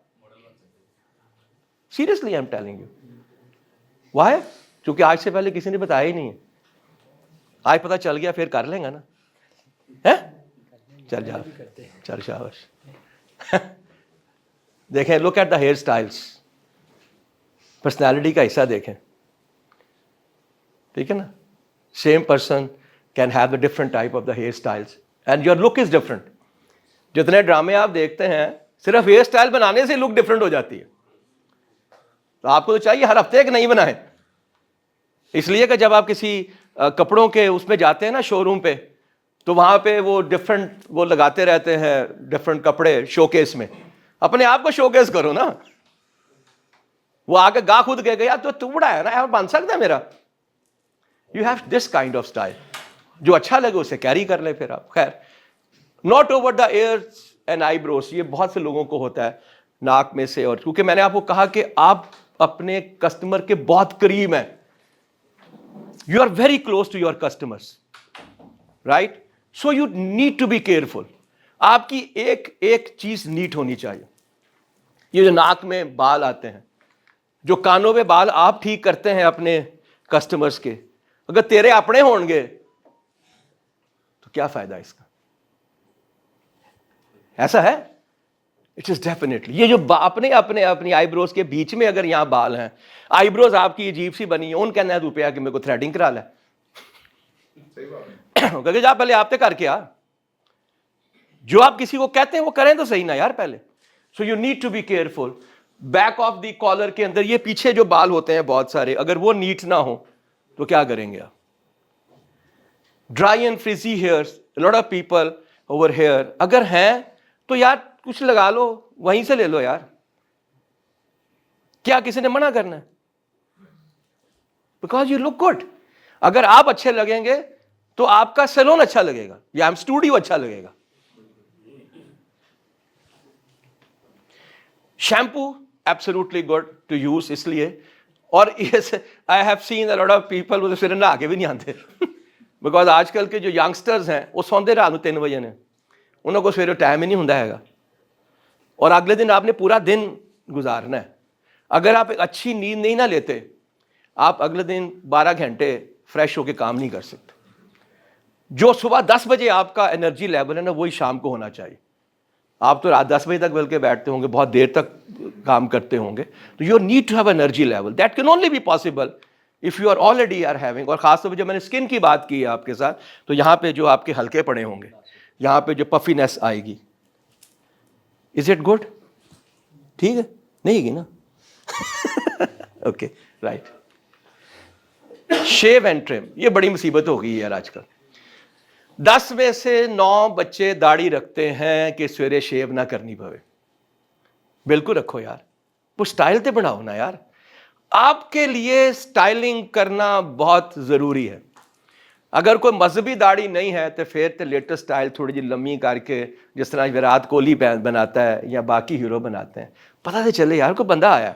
Seriously I am telling you. Why? کیونکہ آج سے پہلے کسی نے بتایا ہی نہیں ہے. آج پتہ چل گیا, پھر کر لیں گا نا. چل جا, چل شاباش. دیکھیں, look at the hairstyles. Personality کا حصہ دیکھیں, ٹھیک ہے نا؟ Same person can have the different type of the hairstyles and your look is different. جتنے ڈرامے آپ دیکھتے ہیں صرف ہیئر اسٹائل بنانے سے لک ڈفرنٹ ہو جاتی ہے. تو آپ کو تو چاہیے ہر ہفتے ایک نئی بنائیں. اس لیے کہ جب آپ کسی کپڑوں کے اس میں جاتے ہیں نا شو روم پہ, تو وہاں پہ وہ ڈفرنٹ وہ لگاتے رہتے ہیں ڈفرنٹ کپڑے شو کیس میں. اپنے آپ کو شو کیس کرو نا. وہ آ کے گا خود کہے گا یار تو بڑا ہے نا, بن سکتا ہے میرا. You have this kind of style. جو اچھا لگے اسے کیری کر لیں پھر آپ. خیر, not over the years and I بروز. یہ بہت سے لوگوں کو ہوتا ہے ناک میں سے, اور کیونکہ میں نے آپ کو کہا کہ آپ اپنے کسٹمر کے بہت قریب ہیں. You are very close to your customers, right? So you need to be careful. آپ کی ایک چیز نیٹ ہونی چاہیے. یہ جو ناک میں بال آتے ہیں, جو کانوں میں بال آپ ٹھیک کرتے ہیں اپنے کسٹمرز کے, اگر تیرے اپنے ہوں گے تو کیا فائدہ اس کا؟ ایسا ہے؟ It is definitely. یہ جو اپنی آئی بروز کے بیچ میں اگر یہاں بال ہیں, آئی بروز آپ کی عجیب سی بنی ہے, ان کہنا ہے روپیہ کہ میرے کو تھریڈنگ کرا لے. کیونکہ جا پہلے آپ تے کر کے آ. جو آپ کسی کو کہتے ہیں وہ کریں تو صحیح نا یار پہلے. So you need to be careful. Back of the collar کے اندر یہ پیچھے جو بال ہوتے ہیں بہت سارے, اگر وہ نیٹ نہ ہو تو کیا کریں گے آپ؟ Dry and frizzy hairs, lot of people over here اگر ہیں تو یار کچھ لگا لو, وہیں سے لے لو یار. کیا کسی نے منع کرنا ہے؟ Because you look good. اگر آپ اچھے لگیں گے تو آپ کا سیلون اچھا لگے گا, یا اسٹوڈیو اچھا لگے گا. Shampoo absolutely good to use, اس لیے. اور I have seen a lot of people وہ پھر نہا کے بھی نہیں آتے. بیکاز آج کل کے جو یگسٹرز ہیں وہ سوندے رات کو 3 بجے نے, انہوں کو سویرے ٹائم ہی نہیں ہوتا ہے گا, اور اگلے دن آپ نے پورا دن گزارنا ہے. اگر آپ ایک اچھی نیند نہیں نہ لیتے, آپ اگلے دن 12 گھنٹے فریش ہو کے کام نہیں کر سکتے. جو صبح 10 بجے آپ کا انرجی لیول ہے نا, وہی شام کو ہونا چاہیے. آپ تو رات 10 بجے تک بلکہ بیٹھتے ہوں گے, بہت دیر تک کام کرتے ہوں گے, تو you need to have energy level. That can only be possible if you are already are having. اور خاص طور پہ جب میں نے اسکن کی بات کی ہے آپ کے ساتھ, تو یہاں پہ جو آپ کے ہلکے پڑے ہوں گے, یہاں پہ جو پفینس آئے گی. Is it good? ٹھیک ہے, نہیں گی نا؟ Okay right. Shave and trim, یہ بڑی مصیبت ہو گئی ہے یار آج کل. 10 میں سے 9 بچے داڑھی رکھتے ہیں کہ سویرے شیو نہ کرنی پوے. بالکل رکھو یار, وہ سٹائل تے بناؤ نا یار. آپ کے لیے سٹائلنگ کرنا بہت ضروری ہے. اگر کوئی مذہبی داڑھی نہیں ہے تو پھر تو لیٹسٹ سٹائل تھوڑی جی لمبی کر کے, جس طرح وراٹ کوہلی بناتا ہے یا باقی ہیرو بناتے ہیں, پتہ تو چلے یار کوئی بندہ آیا.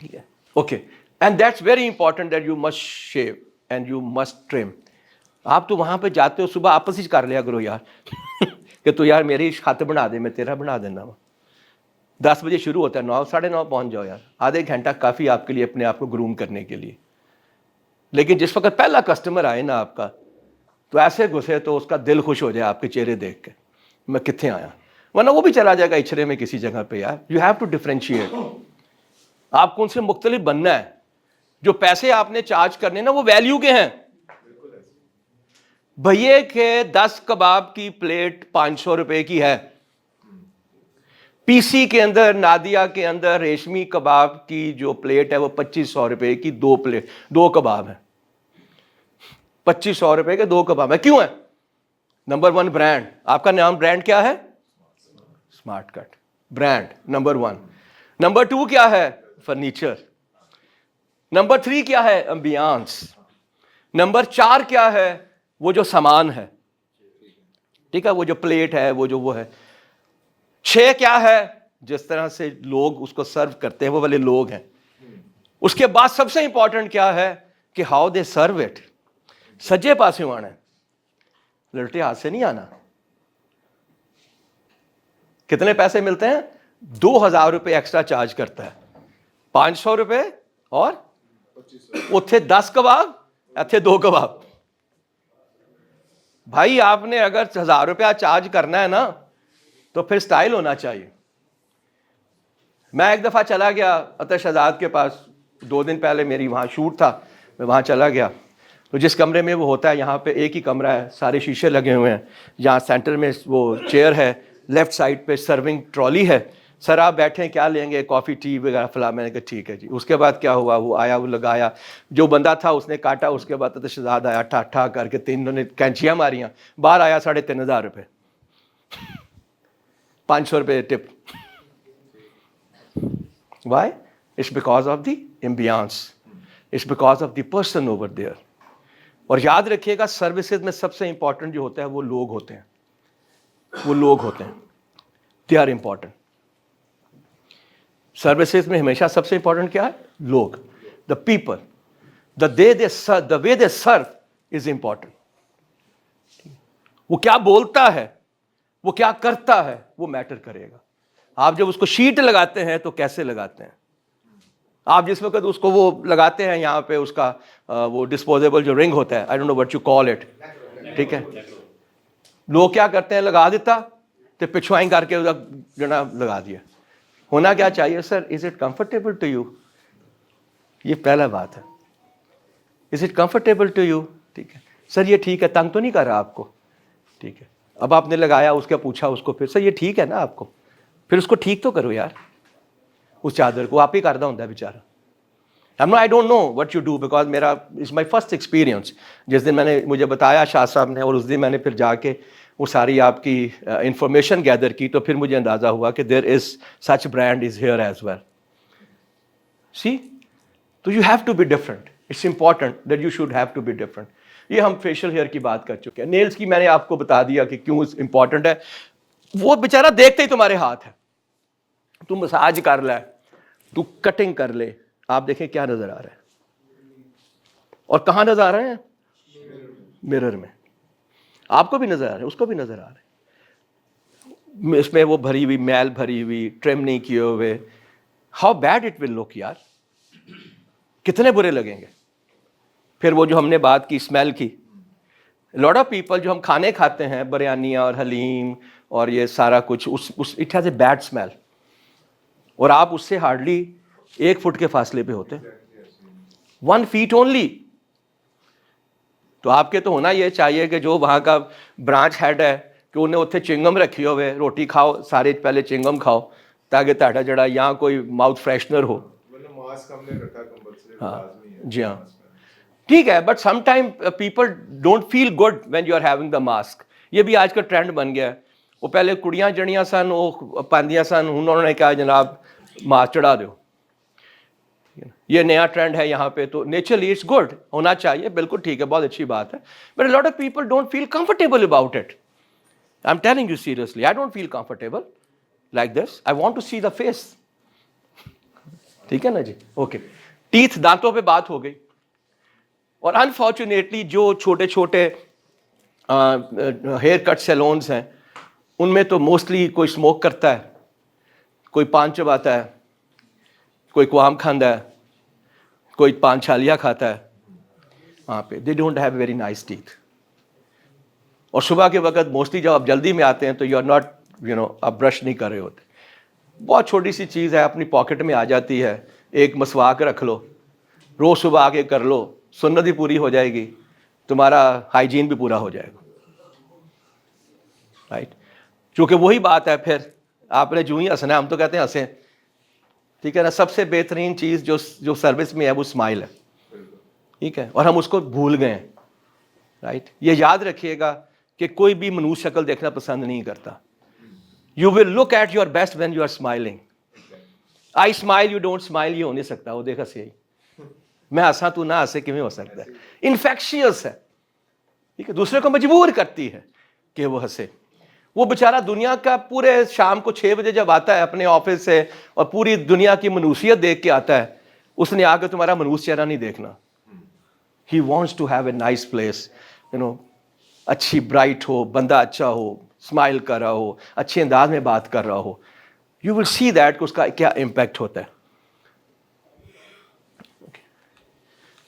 ٹھیک ہے, okay. And that's very important that you must shave and you must trim. آپ تو وہاں پہ جاتے ہو, صبح آپس ہی کر لیا کرو یار کہ تو یار میری خط بنا دے, میں تیرا بنا دینا. 10 بجے شروع ہوتا ہے, 9 ساڑھے 9 پہنچ جاؤ یار. آدھے گھنٹہ کافی آپ کے لیے اپنے آپ کو گروم کرنے کے لیے. لیکن جس وقت پہلا کسٹمر آئے نا آپ کا, تو ایسے گھسے تو اس کا دل خوش ہو جائے آپ کے چہرے دیکھ کے, میں کتنے آیا. ورنہ وہ بھی چلا جائے گا اچھرے میں کسی جگہ پہ. یار یو ہیو ٹو ڈفرینشیٹ. آپ کو ان سے مختلف بننا ہے. جو پیسے آپ نے چارج کرنے نا وہ ویلیو کے ہیں. بھئیے کے 10 کباب کی پلیٹ 500 روپے کی ہے. پی سی کے اندر, نادیہ کے اندر ریشمی کباب کی جو پلیٹ ہے وہ 2500 روپے کی 2 کباب ہے. 2500 روپے کے 2 کباب ہے. کیوں ہے؟ Number 1 brand. آپ کا نام برانڈ کیا ہے؟ اسمارٹ کٹ برانڈ نمبر 1. نمبر 2 کیا ہے؟ فرنیچر. نمبر 3 کیا ہے؟ امبیانس. نمبر 4 کیا ہے؟ وہ جو سامان ہے, ٹھیک ہے, وہ جو پلیٹ ہے, وہ ہے. 6 کیا ہے؟ جس طرح سے لوگ اس کو سرو کرتے ہیں وہ والے لوگ ہیں. اس کے بعد سب سے امپورٹنٹ کیا ہے کہ ہاؤ دے سرو اٹ. سجے پاسے آنا ہے, للٹے ہاتھ سے نہیں آنا. کتنے پیسے ملتے ہیں؟ 2000 روپے ایکسٹرا چارج کرتا ہے. 500 روپے اور اتھے 10 کباب, اتھے 2 کباب. بھائی آپ نے اگر 1000 روپیہ چارج کرنا ہے نا تو پھر سٹائل ہونا چاہیے. میں ایک دفعہ چلا گیا عطا شہزاد کے پاس, 2 دن پہلے میری وہاں شوٹ تھا, میں وہاں چلا گیا. تو جس کمرے میں وہ ہوتا ہے, یہاں پہ ایک ہی کمرہ ہے, سارے شیشے لگے ہوئے ہیں. یہاں سینٹر میں وہ چیئر ہے, لیفٹ سائڈ پہ سرونگ ٹرالی ہے. سر آپ بیٹھیں, کیا لیں گے؟ کافی, ٹی وغیرہ فلاں. میں نے کہا ٹھیک ہے جی. اس کے بعد کیا ہوا, وہ آیا, وہ لگایا, جو بندہ تھا اس نے کاٹا. اس کے بعد عطا شہزاد آیا, ٹھا ٹھا کر کے 3 نے کینچیاں ماریاں. باہر آیا 3500 روپے, 500 روپے ٹپ. Why? It's because of the ambience. It's because of the person over there. اور یاد رکھیے گا سروسز میں سب سے امپورٹنٹ جو ہوتا ہے وہ لوگ ہوتے ہیں. وہ لوگ ہوتے ہیں. They are important. سروسز میں ہمیشہ سب سے امپورٹنٹ کیا ہے؟ لوگ. The people. The way they serve is important. وہ کیا بولتا ہے, وہ کیا کرتا ہے, وہ میٹر کرے گا. آپ جب اس کو شیٹ لگاتے ہیں تو کیسے لگاتے ہیں؟ آپ جس وقت اس کو وہ لگاتے ہیں یہاں پہ اس کا وہ ڈسپوزیبل جو رنگ ہوتا ہے, I don't know what you call it, ٹھیک ہے, لوگ کیا کرتے ہیں, لگا دیتا تو پچھوائیں کر کے جناب لگا دیا. ہونا کیا چاہیے sir, is it comfortable to you? یہ پہلا بات ہے. Is it comfortable to you? ٹھیک ہے سر, یہ ٹھیک ہے, تنگ تو نہیں کر رہا آپ کو؟ ٹھیک ہے. اب آپ نے لگایا, اس کا پوچھا اس کو, پھر سر یہ ٹھیک ہے نا آپ کو؟ پھر اس کو ٹھیک تو کرو یار. اس چادر کو آپ ہی کردہ ہوتا ہے بیچارہ. I don't know what you do because میرا it's my first experience. جس دن میں نے مجھے بتایا شاہ صاحب نے, اور اس دن میں نے پھر جا کے وہ ساری آپ کی انفارمیشن گیدر کی, تو پھر مجھے اندازہ ہوا کہ there is such brand is here as well. See? تو you have to be different. It's important that you should have to be different. یہ ہم فیشل ہیئر کی بات کر چکے ہیں. نیلز کی میں نے آپ کو بتا دیا کہ کیوں امپورٹنٹ ہے. وہ بیچارہ دیکھتے ہی تمہارے ہاتھ ہے. تو مساج کر لے, تو کٹنگ کر لے, آپ دیکھیں کیا نظر آ رہا ہے, اور کہاں نظر آ رہے ہیں؟ مرر میں. آپ کو بھی نظر آ رہے ہیں, اس کو بھی نظر آ رہے ہیں. اس میں وہ بھری ہوئی میل, بھری ہوئی, ٹرم نہیں کیے ہوئے. ہاؤ بیڈ اٹ ول لک یار, کتنے برے لگیں گے. پھر وہ جو ہم نے بات کی اسمیل کی, لاٹ آف پیپل جو ہم کھانے کھاتے ہیں, بریانیاں اور حلیم اور یہ سارا کچھ, it has a bad smell, اور آپ اس سے ہارڈلی 1 فٹ کے فاصلے پہ ہوتے ہیں, 1 feet only. تو آپ کے تو ہونا یہ چاہیے کہ جو وہاں کا برانچ ہیڈ ہے کہ انہیں اتنے چنگم رکھی ہوئے, روٹی کھاؤ سارے پہلے چنگم کھاؤ تاکہ تہاڈا جڑا یہاں کوئی ماؤتھ فریشنر ہو. ہاں جی ہاں ٹھیک ہے, but sometime people don't feel good when you are having the mask. یہ بھی آج کا ٹرینڈ بن گیا ہے. وہ پہلے کڑیاں جڑیاں سن, وہ پاندیاں سن, انہوں نے کہا جناب ماسک چڑھا دو. یہ نیا ٹرینڈ ہے یہاں پہ. تو نیچرلی اٹس گڈ, ہونا چاہیے, بالکل ٹھیک ہے, بہت اچھی بات ہے. But a lot of people don't feel comfortable about it. I'm telling you seriously, I don't feel comfortable like this. I want to see the face. ٹھیک ہے نا جی, اوکے. ٹیتھ, دانتوں پہ بات ہو گئی. اور انفارچونیٹلی جو چھوٹے چھوٹے ہیئر کٹ سیلونز ہیں ان میں تو موسٹلی کوئی اسموک کرتا ہے, کوئی پان چباتا ہے, کوئی کوام کھاندا ہے, کوئی پان چھالیاں کھاتا ہے وہاں پہ. They don't have very nice teeth. اور صبح کے وقت موسٹلی جب آپ جلدی میں آتے ہیں تو یو آر ناٹ آپ برش نہیں کر رہے ہوتے. بہت چھوٹی سی چیز ہے, اپنی پاکٹ میں آ جاتی ہے, ایک مسواک رکھ لو, روز صبح آ کے کر لو, سنت ہی پوری ہو جائے گی. تمہارا ہائیجین بھی پورا ہو جائے گا. رائٹ, چونکہ وہی بات ہے, پھر آپ نے جو ہی ہنسنا, ہم تو کہتے ہیں ہنسیں, ٹھیک ہے نا. سب سے بہترین چیز جو سروس میں ہے وہ اسمائل ہے, ٹھیک ہے, اور ہم اس کو بھول گئے ہیں. رائٹ, یہ یاد رکھیے گا کہ کوئی بھی منوس شکل دیکھنا پسند نہیں کرتا. You will look at your best when you are smiling. I smile you don't smile, یہ ہو نہیں سکتا. وہ دیکھا صحیح, میں ہنسا تو نہ ہنسے, کیوں ہو سکتا ہے؟ انفیکشیس ہے, ٹھیک ہے, دوسرے کو مجبور کرتی ہے کہ وہ ہنسے. وہ بیچارہ دنیا کا پورے شام کو 6 بجے جب آتا ہے اپنے آفس سے اور پوری دنیا کی منوسیت دیکھ کے آتا ہے, اس نے آ کے تمہارا منوس چہرہ نہیں دیکھنا. He wants to have a nice place, you know, اچھی برائٹ ہو, بندہ اچھا ہو, اسمائل کر رہا ہو, اچھے انداز میں بات کر رہا ہو. یو ول سی دیٹ کہ اس کا کیا امپیکٹ ہوتا ہے.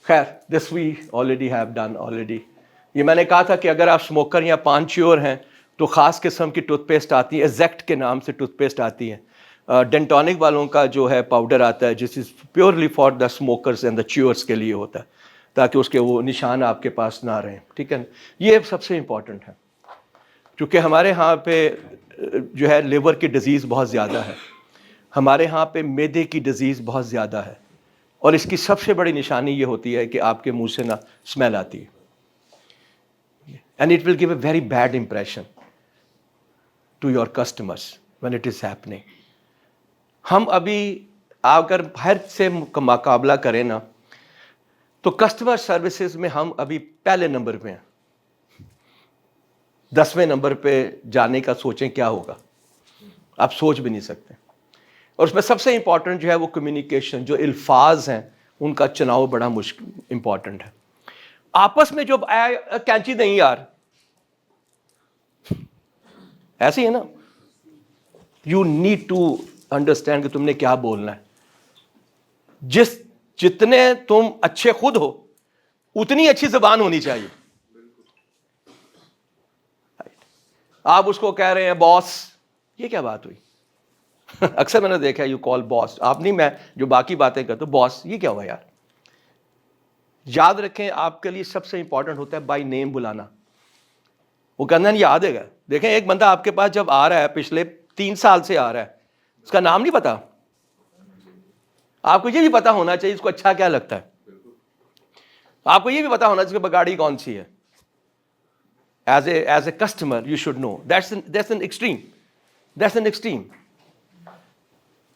خیر, this we already have done already. یہ میں نے کہا تھا کہ اگر آپ اسموکر یا پان چیور ہیں تو خاص قسم کی ٹوتھ پیسٹ آتی ہے, ایزیکٹ کے نام سے ٹوتھ پیسٹ آتی ہے. ڈینٹونک والوں کا جو ہے پاؤڈر آتا ہے, جس is purely for the smokers and the chewers کے لیے ہوتا ہے, تاکہ اس کے وہ نشان آپ کے پاس نہ رہیں. ٹھیک ہے, یہ سب سے امپورٹنٹ ہے. چونکہ ہمارے ہاں پہ جو ہے لیور کی ڈیزیز بہت زیادہ ہے, ہمارے ہاں پہ میدے کی ڈیزیز بہت زیادہ ہے, اور اس کی سب سے بڑی نشانی یہ ہوتی ہے کہ آپ کے منہ سے نہ اسمیل آتی ہے. And it will give a very bad impression to your customers when it is happening. ہم ابھی اگر باہر سے مقابلہ کریں نا تو کسٹمر سروسز میں ہم ابھی پہلے نمبر پہ ہیں. 10ویں نمبر پہ جانے کا سوچیں کیا ہوگا, آپ سوچ بھی نہیں سکتے. اور اس میں سب سے امپورٹنٹ جو ہے وہ کمیونیکیشن, جو الفاظ ہیں ان کا چناؤ بڑا امپورٹنٹ ہے. آپس میں جو کینچی نہیں یار, ایسے ہی ہے نا, یو نیڈ ٹو انڈرسٹینڈ کہ تم نے کیا بولنا ہے. جتنے تم اچھے خود ہو اتنی اچھی زبان ہونی چاہیے. آپ اس کو کہہ رہے ہیں باس, یہ کیا بات ہوئی؟ اکثر میں نے دیکھا یو کال باس, آپ نہیں, میں جو باقی باتیں کرتا ہوں, باس یہ کیا ہوا یار؟ یاد رکھیں آپ کے لیے سب سے امپورٹنٹ ہوتا ہے بائی نیم بلانا. وہ کہنا نہیں یاد ہے گا. دیکھیں ایک بندہ آپ کے پاس جب آ رہا ہے, پچھلے 3 سال سے آ رہا ہے, اس کا نام نہیں پتا, آپ کو یہ بھی پتا ہونا چاہیے اس کو اچھا کیا لگتا ہے. آپ کو یہ بھی پتا ہونا چاہیے کہ گاڑی کون سی ہے. As a customer you should know. That's an extreme.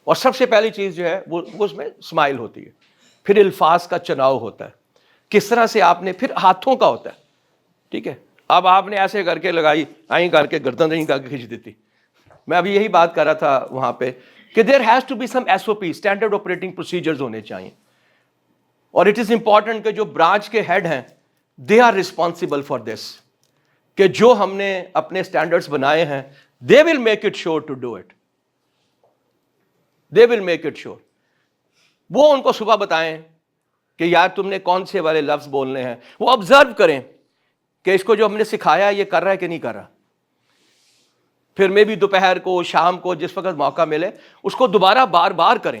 اور سب سے پہلی چیز جو ہے وہ اس میں اسمائل ہوتی ہے. پھر الفاظ کا چناؤ ہوتا ہے, کس طرح سے آپ نے, پھر ہاتھوں کا ہوتا ہے. ٹھیک ہے, اب آپ نے ایسے کر کے لگائی, آئیں کر کے گردن نہیں کر کے کھینچ دیتی. میں ابھی یہی بات کر رہا تھا وہاں پہ کہ there has to be some SOP, standard operating procedures ہونے چاہیے. اور اٹ از امپورٹنٹ کہ جو برانچ کے ہیڈ ہیں they are responsible for this, کہ جو ہم نے اپنے اسٹینڈرڈس بنائے ہیں they will make it sure to do it. They will make it sure. وہ ان کو صبح بتائیں کہ یار تم نے کون سے والے لفظ بولنے ہیں. وہ آبزرو کریں کہ اس کو جو ہم نے سکھایا یہ کر رہا ہے کہ نہیں کر رہا. پھر میں بھی دوپہر کو, شام کو, جس وقت موقع ملے اس کو دوبارہ بار بار کریں.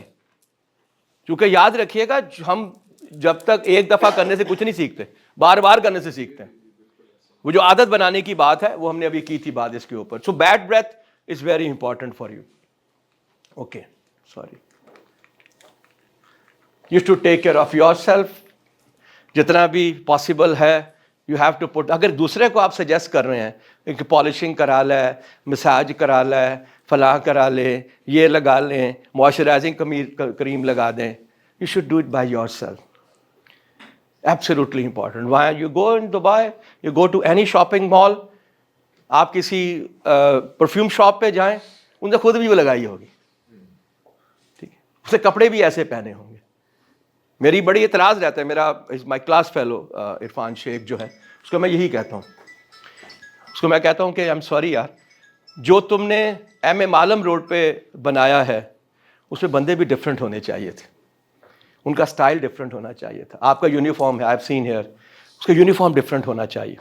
کیونکہ یاد رکھیے گا ہم جب تک ایک دفعہ کرنے سے کچھ نہیں سیکھتے, بار بار کرنے سے سیکھتے ہیں. وہ جو عادت بنانے کی بات ہے وہ ہم نے ابھی کی تھی بات اس کے اوپر. So bad breath is very important for you. Okay, sorry. You to take care of yourself جتنا بھی پاسبل ہے. یو ہیو ٹو پٹ, اگر دوسرے کو آپ سجیسٹ کر رہے ہیں کہ پالشنگ کرا لے, مساج کرا لے, فلاں کرا لے, یہ لگا لیں, موئسچرائزنگ کریم لگا دیں, you should do it by your self. Absolutely important. Why you go in Dubai, you go to any shopping mall, آپ کسی پرفیوم شاپ پہ جائیں, ان نے خود بھی وہ لگائی ہوگی. ٹھیک ہے, اسے کپڑے بھی ایسے پہنے ہوں گے. میری بڑی اعتراض رہتا ہے, میرا مائی کلاس فیلو عرفان شیخ جو ہے, اس کو میں یہی کہتا ہوں, اس کو میں کہتا ہوں کہ آئی ایم سوری یار, جو تم نے ایم عالم روڈ پہ بنایا ہے اس میں بندے بھی ڈفرینٹ ہونے چاہیے تھے, ان کا سٹائل ڈفرینٹ ہونا چاہیے تھا. آپ کا یونیفارم ہے, آئی ہیو سین ہیئر, اس کا یونیفارم ڈفرینٹ ہونا چاہیے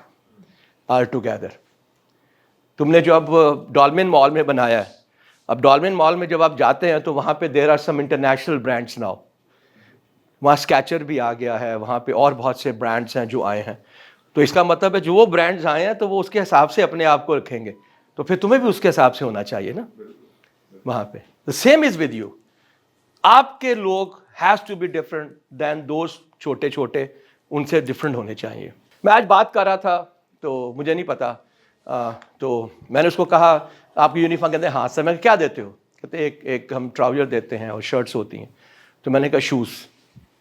آل ٹوگیدر. تم نے جو اب ڈالمن مال میں بنایا ہے, اب ڈالمن مال میں جب آپ جاتے ہیں تو وہاں پہ there are some international brands now. وہاں اسکیچر بھی آ گیا ہے, وہاں پہ اور بہت سے برانڈس ہیں جو آئے ہیں. تو اس کا مطلب ہے جو وہ برانڈز آئے ہیں تو وہ اس کے حساب سے اپنے آپ کو رکھیں گے, تو پھر تمہیں بھی اس کے حساب سے ہونا چاہیے نا وہاں پہ. the same is with you. آپ کے لوگ has to be different than those چھوٹے چھوٹے, ان سے ڈفرینٹ ہونے چاہیے. میں آج بات کر رہا تھا تو مجھے نہیں پتا, تو میں نے اس کو کہا آپ کی یونیفارم, کہتے ہیں ہاں سر. میں کیا دیتے ہو؟ کہتے ایک ہم ٹراؤزر دیتے ہیں اور شرٹس ہوتی ہیں. تو میں نے کہا شوز,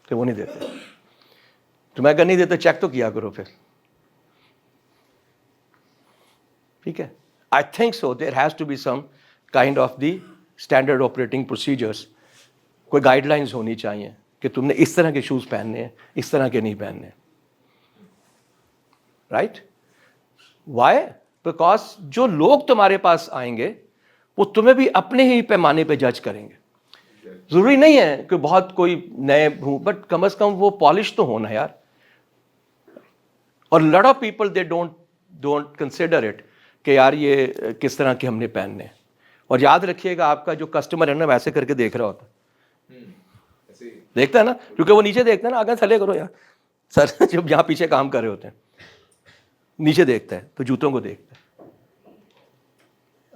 کہ وہ نہیں دیتے. تو میں کہا نہیں دیتے, چیک تو کیا کرو پھر. ٹھیک ہے, I think so there has to be some kind of the standard operating procedures. کوئی گائیڈ لائنس ہونی چاہیے کہ تم نے اس طرح کے شوز پہننے ہیں, اس طرح کے نہیں پہننے. رائٹ؟ وائی؟ بیکاز جو لوگ تمہارے پاس آئیں گے وہ تمہیں بھی اپنے ہی پیمانے پہ جج کریں گے. ضروری نہیں ہے کہ بہت کوئی نئے ہوں, بٹ کم از کم وہ پالش تو ہونا یار. اور لاٹ of people they don't consider it کہ یار یہ کس طرح کے ہم نے پہننے. اور یاد رکھیے گا آپ کا جو کسٹمر ہے نا ویسے کر کے دیکھ رہا ہوتا, دیکھتا ہے نا, کیونکہ وہ نیچے دیکھتا ہے نا, آگے چلے کرو یار سر, جب یہاں پیچھے کام کر رہے ہوتے ہیں نیچے دیکھتا ہے تو جوتوں کو دیکھتا ہے.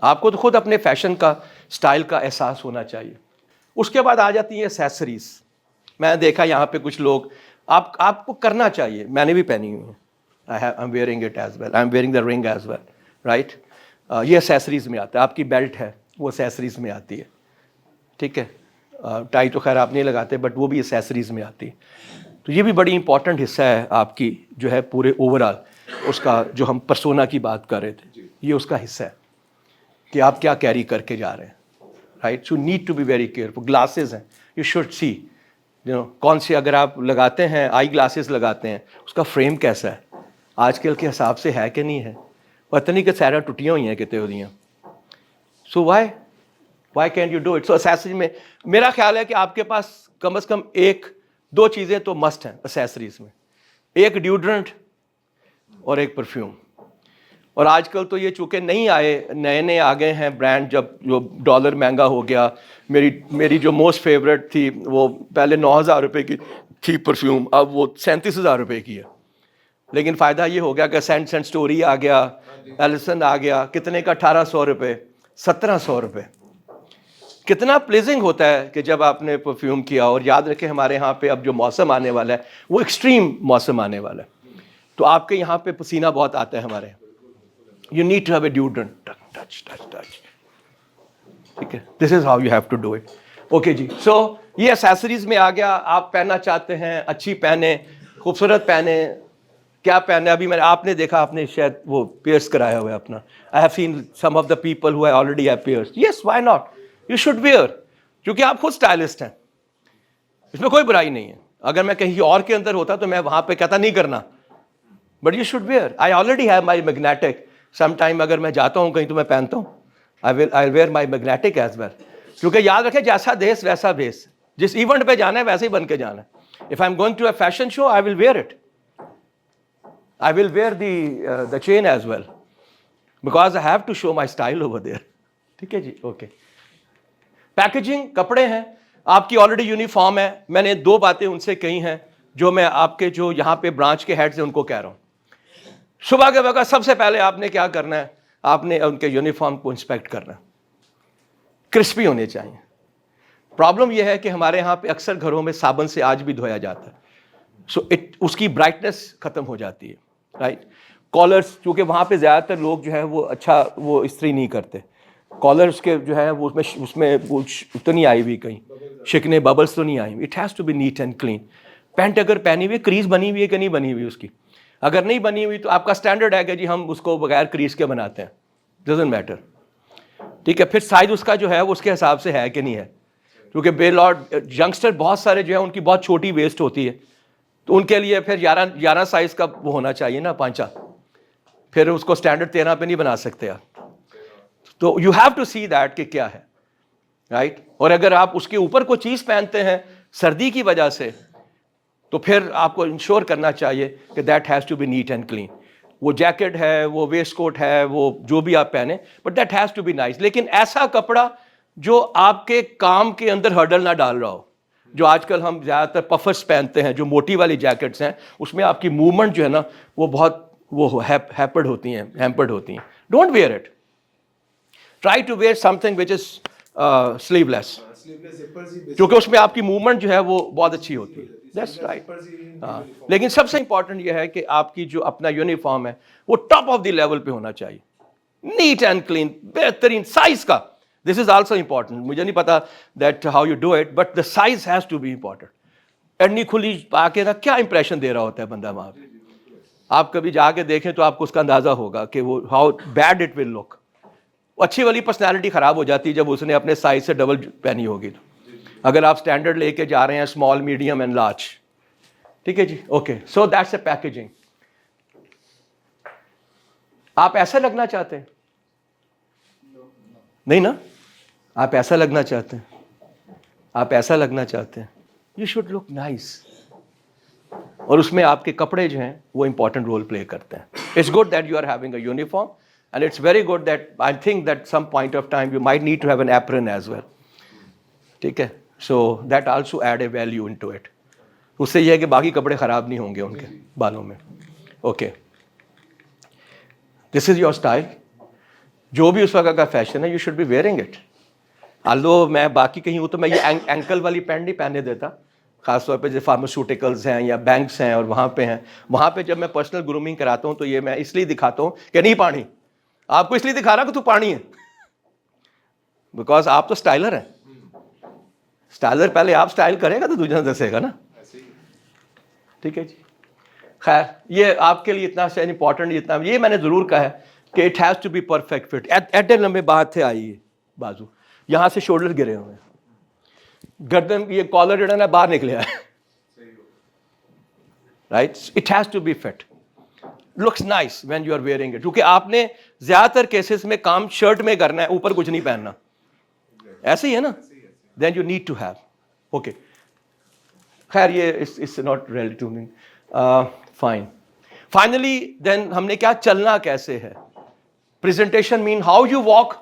آپ کو تو خود اپنے فیشن کا, اسٹائل کا احساس ہونا چاہیے. اس کے بعد آ جاتی ہیں ایسیسریز. میں نے دیکھا یہاں پہ کچھ لوگ, آپ کو کرنا چاہیے, میں نے بھی پہنی ہوئی ہیں, I am wearing it as well, I am wearing the ring as well. Right, یہ ایسیسریز میں آتا ہے. آپ کی بیلٹ ہے وہ ایسیسریز میں آتی ہے. ٹھیک ہے, ٹائی تو خیر آپ نہیں لگاتے, بٹ وہ بھی ایسیسریز میں آتی ہے. تو یہ بھی بڑی امپورٹنٹ حصہ ہے آپ کی جو ہے پورے اوور آل اس کا, جو ہم پرسونا کی بات کر رہے تھے, یہ اس کا حصہ ہے کہ آپ کیا کیری کر کے جا رہے ہیں. Right, so need to be very careful. Glasses ہیں, یو شوڈ سی کون سی, اگر آپ لگاتے ہیں آئی گلاسز لگاتے ہیں, اس کا فریم کیسا ہے, آج کل کے حساب سے ہے کہ نہیں ہے. اور اتنی کہ سیرا ٹوٹیاں ہوئی ہیں کتنے ہوئی ہیں. So why can't you do it. So accessories میں میرا خیال ہے کہ آپ کے پاس کم از کم 1-2 چیزیں تو مسٹ ہیں اسیسریز میں. ایک ڈیوڈرنٹ اور ایک پرفیوم. اور آج کل تو یہ چونکہ نہیں آئے, نئے آ گئے ہیں برانڈ, جب جو ڈالر مہنگا ہو گیا. میری جو موسٹ فیوریٹ تھی وہ پہلے 9,000 روپے کی تھی پرفیوم, اب وہ 37,000 روپے کی ہے. لیکن فائدہ یہ ہو گیا کہ سینٹ اسٹوری آ گیا, ایلسن آ گیا, کتنے کا 1,800 روپے, 1,700 روپے. کتنا پلیزنگ ہوتا ہے کہ جب آپ نے پرفیوم کیا. اور یاد رکھیں ہمارے یہاں پہ اب جو موسم آنے والا ہے وہ ایکسٹریم موسم آنے والا ہے, تو آپ کے یہاں پہ پسینہ بہت آتا ہے ہمارے. You need to have a deodorant. Touch. ٹھیک ہے, this is how you have to do it. Okay جی, سو یہ ایسیسریز میں آ گیا. آپ پہننا چاہتے ہیں اچھی پہنے, خوبصورت پہنے, کیا پہنے. ابھی آپ نے دیکھا, آپ نے شاید وہ پیئرس کرایا ہوا ہے اپنا. I have seen some of the people who already have pierced. Yes, why not? You should wear. کیونکہ آپ خود اسٹائلسٹ ہیں, اس میں کوئی برائی نہیں ہے. اگر میں کہیں اور کے اندر ہوتا تو میں وہاں پہ کہتا نہیں کرنا, but you should wear. I already have my magnetic. Some time اگر میں جاتا ہوں کہیں تو میں پہنتا ہوں. I wear my magnetic as well. کیونکہ یاد رکھیں جیسا دیس ویسا بیس. جس ایونٹ پہ جانا ہے ویسے ہی بن کے جانا ہے. If I am going to a fashion show I will wear it. I will wear the chain as well because I have to show my style over there. ٹھیک ہے جی, اوکے. پیکیجنگ, کپڑے ہیں آپ کی آلریڈی یونیفارم ہے. میں نے 2 باتیں ان سے کہی ہیں جو میں آپ کے جو یہاں پہ برانچ کے ہیڈز ہیں ان کو کہہ رہا ہوں. صبح کے وقت سب سے پہلے آپ نے کیا کرنا ہے, آپ نے ان کے یونیفارم کو انسپیکٹ کرنا ہے. کرسپی ہونے چاہیے. پرابلم یہ ہے کہ ہمارے یہاں پہ اکثر گھروں میں صابن سے آج بھی دھویا جاتا ہے, سو اس کی برائٹنس ختم ہو جاتی ہے. رائٹ, کالرس, چونکہ وہاں پہ زیادہ تر لوگ جو ہے وہ اچھا وہ استری نہیں کرتے. کالرس کے جو ہے وہ اس میں تو نہیں آئی ہوئی, کہیں شکنے ببلس تو نہیں آئی ہوئی. It has to be neat and clean. Pant اگر پہنی ہوئی, کریز بنی ہوئی ہے کہ نہیں بنی ہوئی اس کی. اگر نہیں بنی ہوئی تو آپ کا اسٹینڈرڈ ہے کہ جی ہم اس کو بغیر کریز کے بناتے ہیں, ڈزنٹ میٹر. ٹھیک ہے, پھر سائز اس کا جو ہے وہ اس کے حساب سے ہے کہ نہیں ہے. کیونکہ بے لاٹ ینگسٹر بہت سارے جو ہے ان کی بہت چھوٹی ویسٹ ہوتی ہے, تو ان کے لیے پھر 11 سائز کا وہ ہونا چاہیے نا, پانچا. پھر اس کو اسٹینڈرڈ 13 پہ نہیں بنا سکتے آپ. تو you have to see that کہ کیا ہے. رائٹ, اور اگر آپ اس کے اوپر کوئی چیز پہنتے ہیں سردی کی وجہ سے تو پھر آپ کو انشور کرنا چاہیے کہ that has to be neat and clean. وہ جیکٹ ہے, وہ ویسٹ کوٹ ہے, وہ جو بھی آپ پہنیں, but that has to be nice. لیکن ایسا کپڑا جو آپ کے کام کے اندر ہرڈل نہ ڈال رہا ہو. جو آج کل ہم زیادہ تر پفرس پہنتے ہیں, جو موٹی والی جیکٹس ہیں, اس میں آپ کی موومنٹ جو ہے نا وہ بہت وہ ہیپرڈ ہوتی ہیں. Don't wear it. Try to wear something which is sleeveless, کیونکہ اس میں آپ کی موومنٹ جو ہے وہ بہت اچھی ہوتی ہے. That's right. ہاں, لیکن سب سے امپورٹنٹ یہ ہے کہ آپ کی جو اپنا یونیفارم ہے وہ ٹاپ آف دی لیول پہ ہونا چاہیے, نیٹ اینڈ کلین, بہترین سائز کا. This is also important. مجھے نہیں پتا that how you do it, but the size has to be important. اڈنی کھلی پا کے نا کیا امپریشن دے رہا ہوتا ہے بندہ وہاں پہ. آپ کبھی جا کے دیکھیں تو آپ کو اس کا اندازہ ہوگا کہ وہ ہاؤ بیڈ اٹ ول لک. اچھی والی پرسنالٹی خراب ہو جاتی ہے جب اس نے اپنے سائز سے ڈبل پہنی ہوگی. تو اگر آپ اسٹینڈرڈ لے کے جا رہے ہیں اسمال, میڈیم اینڈ لارج, ٹھیک ہے جی, okay. So that's a packaging. آپ ایسا لگنا چاہتے ہیں؟ نہیں نا, آپ ایسا لگنا چاہتے ہیں, آپ ایسا لگنا چاہتے ہیں. You should look nice. اور اس میں آپ کے کپڑے جو ہیں وہ امپورٹنٹ رول پلے کرتے ہیں. It's good that you are having a uniform, and it's very good that I think that some point of time you might need to have an apron as well. ٹھیک ہے, so that also add a value into it. اس سے یہ ہے کہ باقی کپڑے خراب نہیں ہوں گے ان کے بالوں میں. Okay, this is your style. جو بھی اس وقت کا فیشن ہے you should be wearing it. آلدو میں باقی کہیں ہوں تو میں یہ اینکل والی پینٹ نہیں پہننے دیتا, خاص طور پہ جو فارماسیوٹیکلز ہیں یا بینکس ہیں اور وہاں پہ ہیں. وہاں پہ جب میں پرسنل گرومنگ کراتا ہوں تو یہ میں اس لیے دکھاتا ہوں کہ نہیں پانی, آپ کو اس لیے دکھا رہا کہ تو پانی ہے, بیکاز آپ تو اسٹائلر ہیں. اسٹائلر پہلے آپ اسٹائل کرے گا تو دوسرا دسے گا نا. ٹھیک ہے جی. خیر, یہ آپ کے لیے اتنا امپورٹنٹ, اتنا یہ میں نے ضرور کہا ہے کہ it has to be perfect fit. At a لمبے بات سے آئی ہے بازو, یہاں سے شولڈر گرے ہوئے ہیں, گردن, یہ کالر جو ہے نا باہر نکلے ہے. Right, it has to be fit, looks nice when you are wearing it. کیونکہ آپ نے زیادہ تر کیسز میں کام شرٹ میں کرنا ہے, اوپر کچھ نہیں پہننا. ایسے ہی ہے نا, then you need to have. Okay, خیر یہ it's not relative to me. Fine. Finally then ہم نے کیا, چلنا کیسے ہے. پریزنٹیشن مین how you walk,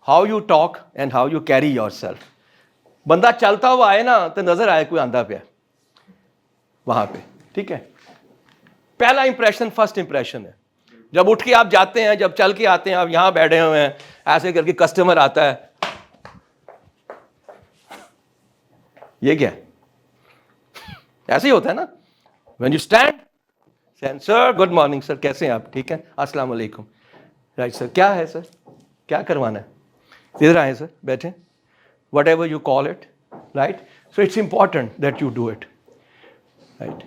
how you talk and how you carry yourself. بندہ چلتا ہوا آئے نا تو نظر آئے کوئی آندھا پہ وہاں پہ. ٹھیک ہے, پہلا امپریشن فرسٹ امپریشن ہے. جب اٹھ کے آپ جاتے ہیں, جب چل کے آتے ہیں, آپ یہاں بیٹھے ہوئے ہیں, ایسے کر کے کسٹمر آتا ہے, یہ کیا ایسے ہی ہوتا ہے نا. When you stand, sir good morning sir, کیسے ہیں آپ, ٹھیک ہے, السلام علیکم, رائٹ سر, کیا ہے سر, کیا کروانا ہے, ادھر آئیں سر, بیٹھیں, whatever you call it. Right, so it's important that you do it. Right,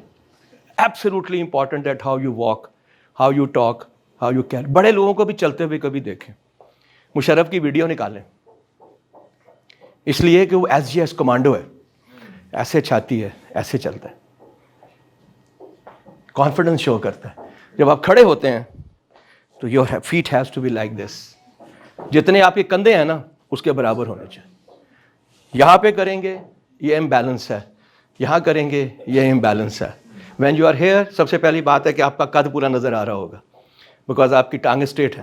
absolutely important that how you walk, how you talk, how you carry. بڑے لوگوں کو بھی چلتے ہوئے کبھی دیکھیں. مشرف کی ویڈیو نکالیں, اس لیے کہ وہ ایس جی ایس کمانڈو ہے, ایسے چھاتی ہے, ایسے چلتا ہے, کانفیڈنس شو کرتا ہے. جب آپ کھڑے ہوتے ہیں تو your feet has to be like this. جتنے آپ کے کندھے ہیں نا اس کے برابر ہونے چاہیے. یہاں پہ کریں گے یہ امبیلنس ہے, یہاں کریں گے یہ امبیلنس ہے. وین یو آر ہیئر, سب سے پہلی بات ہے کہ آپ کا قد پورا نظر آ رہا ہوگا, بیکاز آپ کی ٹانگ اسٹریٹ ہے.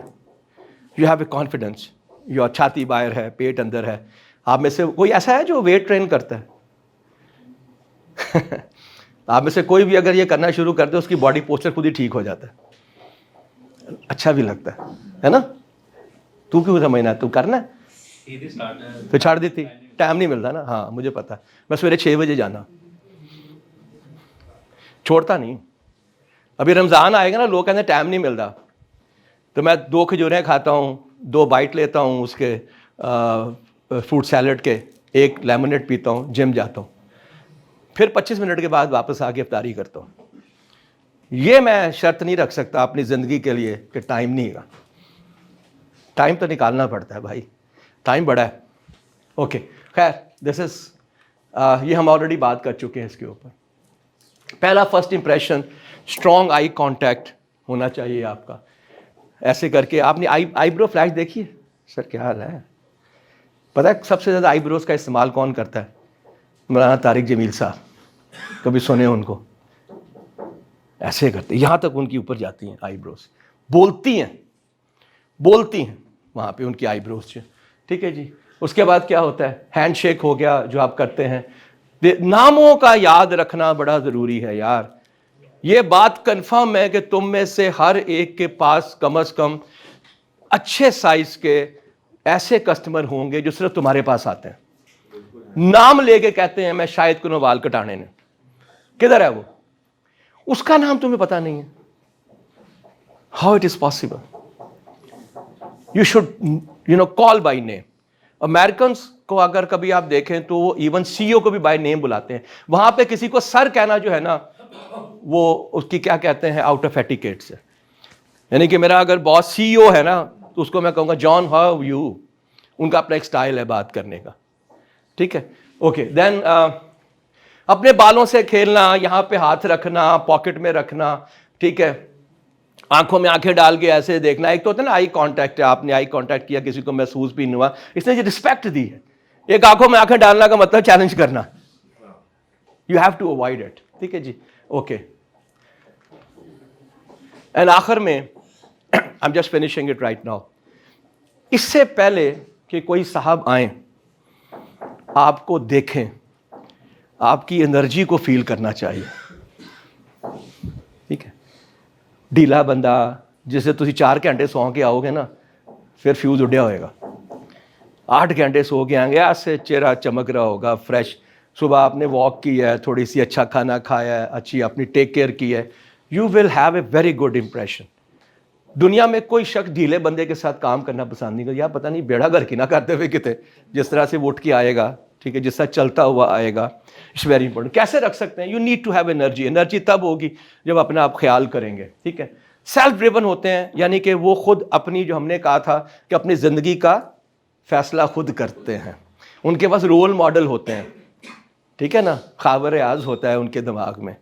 You have a confidence, your چھاتی باہر ہے, پیٹ اندر ہے. آپ میں سے کوئی ایسا ہے جو ویٹ ٹرین کرتا ہے؟ آپ میں سے کوئی بھی اگر یہ کرنا شروع کر دے اس کی باڈی پوسچر خود ہی ٹھیک ہو جاتا ہے, اچھا بھی لگتا ہے نا. تو کیوں سمجھنا, تو کرنا ہے تو چھاڑ دیتی, ٹائم نہیں ملتا نا. ہاں مجھے پتا, میں سویرے 6 بجے جانا, چھوڑتا نہیں. ابھی رمضان آئے گا نا, لوگ کہتے ہیں ٹائم نہیں ملتا, تو میں 2 کھجوریں کھاتا ہوں, 2 بائٹ لیتا ہوں اس کے فروٹ سیلڈ کے, 1 لیمونیڈ پیتا ہوں, جم جاتا ہوں, پھر 25 منٹ کے بعد واپس آ کے افطاری کرتا ہوں. یہ میں شرط نہیں رکھ سکتا اپنی زندگی کے لیے کہ ٹائم نہیں گا. ٹائم تو نکالنا پڑتا ہے بھائی, ٹائم بڑا ہے. اوکے, خیر, دس از یہ ہم آلریڈی بات کر چکے ہیں اس کے اوپر. پہلا first impression, strong eye contact ہونا چاہیے آپ کا. ایسے کر کے آپ نے آئی برو فلیش دیکھی ہے, سر کیا حال ہے. پتہ ہے سب سے زیادہ آئی بروز کا استعمال کون کرتا ہے؟ مولانا طارق جمیل صاحب, کبھی سنے ان کو, ایسے کرتے یہاں تک ان کی اوپر جاتی ہیں آئی بروز, بولتی ہیں وہاں پہ ان کی آئی بروز سے. ٹھیک ہے جی. اس کے بعد کیا ہوتا ہے, ہینڈ شیک ہو گیا جو آپ کرتے ہیں. ناموں کا یاد رکھنا بڑا ضروری ہے یار. یہ بات کنفرم ہے کہ تم میں سے ہر ایک کے پاس کم از کم اچھے سائز کے ایسے کسٹمر ہوں گے جو صرف تمہارے پاس آتے ہیں، نام لے کے کہتے ہیں میں شاید کو وال کٹانے نے. کدھر ہے وہ؟ اس کا نام تمہیں پتا نہیں ہے. How it is possible? You should call by name. Americans کو اگر کبھی آپ دیکھیں تو وہ ایون سی او کو بھی بائی نیم بلاتے ہیں. وہاں پہ کسی کو سر کہنا جو ہے نا وہ اس کی کیا کہتے ہیں آؤٹ آف ایٹیکیٹ سے. یعنی کہ میرا اگر باس سی او ہے نا تو اس کو میں کہوں گا جان ہاؤ یو. ان کا اپنا ایک سٹائل ہے بات کرنے کا. ٹھیک ہے، اوکے. دین اپنے بالوں سے کھیلنا، یہاں پہ ہاتھ رکھنا، پاکٹ میں رکھنا، ٹھیک ہے، آنکھوں میں آنکھیں ڈال کے ایسے دیکھنا. ایک تو ہوتا ہے نا آئی کانٹیکٹ، آپ نے آئی کانٹیکٹ کیا، کسی کو محسوس بھی نہیں ہوا، اس نے یہ رسپیکٹ دی ہے. ایک آنکھوں میں آنکھیں ڈالنا کا مطلب چیلنج کرنا. You have to avoid it. ٹھیک ہے جی، اوکے. اینڈ آخر میں I am just finishing it right now. اس سے پہلے کہ کوئی صاحب آئیں، آپ کو دیکھیں، آپ کی انرجی کو فیل کرنا چاہیے. ٹھیک ہے، ڈھیلا بندہ جسے تسی 4 گھنٹے سو کے آؤ گے نا پھر فیوز اڈیا ہوئے گا. 8 گھنٹے سو کے آئیں گے، ایسے چہرہ چمک رہا ہوگا فریش. صبح آپ نے واک کی ہے، تھوڑی سی اچھا کھانا کھایا ہے، اچھی اپنی ٹیک کیئر کی ہے، you will have a very good impression. دنیا میں کوئی شخص ڈھیلے بندے کے ساتھ کام کرنا پسند نہیں کرتا. یا پتہ نہیں بیڑا گھر کی نہ کرتے ہوئے کتے جس طرح سے وہ اٹھ کے آئے گا، ٹھیک ہے، جس طرح چلتا ہوا آئے گا. It's very important. کیسے رکھ سکتے ہیں؟ You need to have energy. Energy تب ہوگی جب اپنا آپ خیال کریں گے. ٹھیک ہے، سیلف ڈریون ہوتے ہیں، یعنی کہ وہ خود اپنی، جو ہم نے کہا تھا کہ اپنی زندگی کا فیصلہ خود کرتے ہیں. ان کے پاس رول ماڈل ہوتے ہیں. ٹھیک ہے نا، خاور اعظ ہوتا ہے ان کے دماغ میں.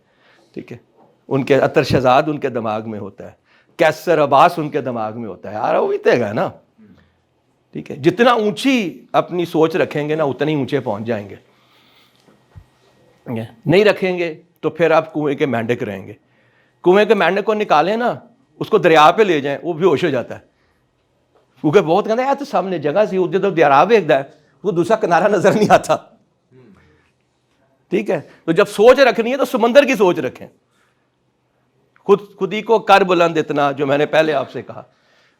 ٹھیک ہے، ان کے عطر شہزاد ان کے دماغ میں ہوتا ہے، کیسر عباس ان کے دماغ میں ہوتا ہے. یار وہ بھی گا نا. ٹھیک ہے، جتنا اونچی اپنی سوچ رکھیں گے نا اتنی اونچے پہنچ جائیں گے. نہیں رکھیں گے تو پھر آپ کنویں کے مینڈک رہیں گے. کنویں کے مینڈک کو نکالیں نا، اس کو دریا پہ لے جائیں، وہ بے ہوش ہو جاتا ہے. کیونکہ بہت کہتے ہیں یار تو سامنے جگہ سی ادھر تو دریا ویکھدا ہے، وہ دوسرا کنارہ نظر نہیں آتا. ٹھیک ہے، تو جب سوچ رکھنی ہے تو سمندر کی سوچ رکھیں. خود ہی کو کر بلند اتنا، جو میں نے پہلے آپ سے کہا.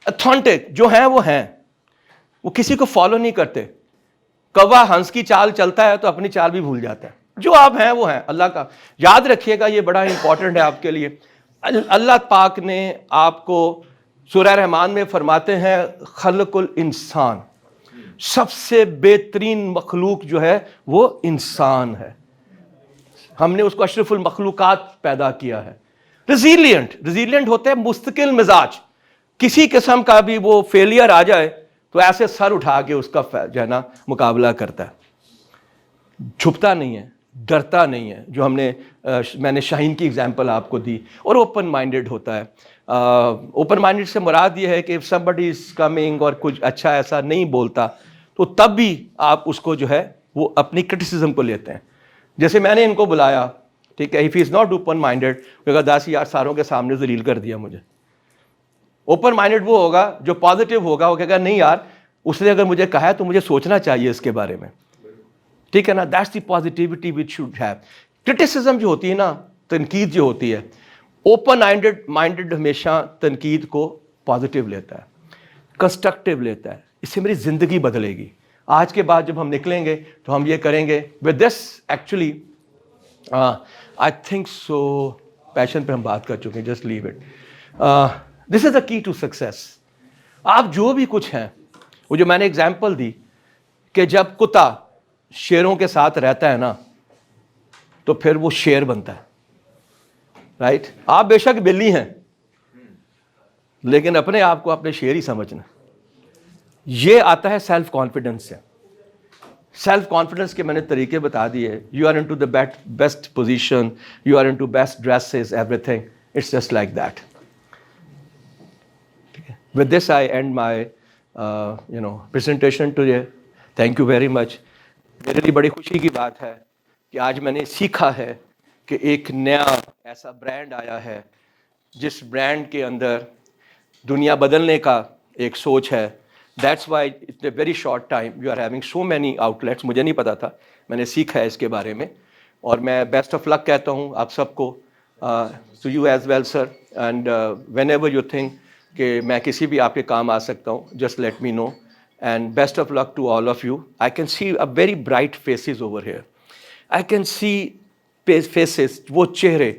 اتھینٹک جو ہیں وہ ہیں، وہ کسی کو فالو نہیں کرتے. کوا ہنس کی چال چلتا ہے تو اپنی چال بھی بھول جاتا ہے. جو آپ ہیں وہ ہیں اللہ کا. یاد رکھیے گا، یہ بڑا امپورٹنٹ ہے آپ کے لیے. اللہ پاک نے آپ کو سورہ رحمان میں فرماتے ہیں خلق الانسان، سب سے بہترین مخلوق جو ہے وہ انسان ہے. ہم نے اس کو اشرف المخلوقات پیدا کیا ہے. ریزیلینٹ ہوتے ہیں، مستقل مزاج. کسی قسم کا بھی وہ فیلئر آ جائے تو ایسے سر اٹھا کے اس کا جو ہے نا مقابلہ کرتا ہے. چھپتا نہیں ہے، ڈرتا نہیں ہے، جو میں نے شاہین کی اگزامپل آپ کو دی. اور اوپن مائنڈیڈ ہوتا ہے. اوپن مائنڈیڈ سے مراد یہ ہے کہ if somebody is coming اور کچھ اچھا ایسا نہیں بولتا تو تب بھی آپ اس کو جو ہے وہ اپنی کرٹیسزم کو لیتے ہیں. جیسے میں نے ان کو بلایا، ٹھیک ہے، if he is not open minded کہا 10 یار ساروں کے سامنے ذلیل کر دیا مجھے. اوپن مائنڈیڈ وہ ہوگا جو پازیٹیو ہوگا، وہ کہے گا نہیں یار اس نے اگر مجھے کہا ہے تو مجھے سوچنا چاہیے اس کے بارے میں. ٹھیک ہے نا، that's the positivity which should have. Criticism جو ہوتی ہے نا، تنقید جو ہوتی ہے، اوپن مائنڈیڈ ہمیشہ تنقید کو پازیٹیو لیتا ہے، کنسٹرکٹیو لیتا ہے. اس سے میری زندگی بدلے گی. آج کے بعد جب ہم نکلیں گے تو ہم یہ کریں گے with this. Actually I think so passion پہ ہم بات کر چکے ہیں، جسٹ لیو اٹ. دس از دا کی ٹو سکسیس. آپ جو بھی کچھ ہیں، وہ جو میں نے ایگزامپل دی کہ جب کتا شیروں کے ساتھ رہتا ہے نا تو پھر وہ شیر بنتا ہے. رائٹ؟ آپ بے شک بلی ہیں لیکن اپنے آپ کو اپنے شیر ہی سمجھنا. یہ آتا ہے سیلف کانفیڈنس سے. سیلف کانفیڈنس کے میں نے طریقے بتا دیے. You are into the best position, you are into best dresses, everything. It's just like that. With this I end my presentation today. Thank you very much. میرے لیے بڑی خوشی کی بات ہے کہ آج میں نے سیکھا ہے کہ ایک نیا ایسا برانڈ آیا ہے جس برانڈ کے اندر دنیا بدلنے کا ایک سوچ ہے. That's why it's a very short time you are having so many outlets. مجھے نہیں پتا تھا، میں نے سیکھا ہے اس کے بارے میں. اور میں بیسٹ آف لک کہتا ہوں آپ سب کو. to you as well, sir. And whenever you think کہ میں کسی بھی آپ کے کام آ سکتا ہوں, just let me know. And best of luck to all of you. I can see a very bright faces over here. I can see faces, وہ چہرے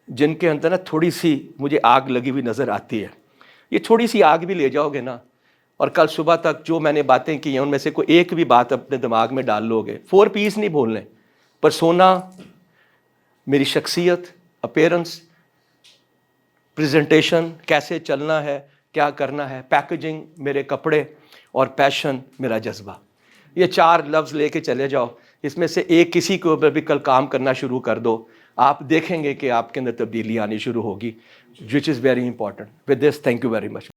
جن کے اندر نا تھوڑی سی مجھے آگ لگی ہوئی نظر آتی ہے. یہ تھوڑی سی آگ بھی لے جاؤ گے نا, اور کل صبح تک جو میں نے باتیں کی ہیں ان میں سے کوئی ایک بھی بات اپنے دماغ میں ڈال لو گے. 4 P's نہیں بولنے, پرسونا, میری شخصیت, اپیرنس, پریزنٹیشن, کیسے چلنا ہے, کیا کرنا ہے, پیکیجنگ, میرے کپڑے, اور پیشن, میرا جذبہ. یہ 4 لفظ لے کے چلے جاؤ. اس میں سے ایک کسی کے اوپر بھی کل کام کرنا شروع کر دو, آپ دیکھیں گے کہ آپ کے اندر تبدیلی آنی شروع ہوگی, which is very important. With this, thank you very much.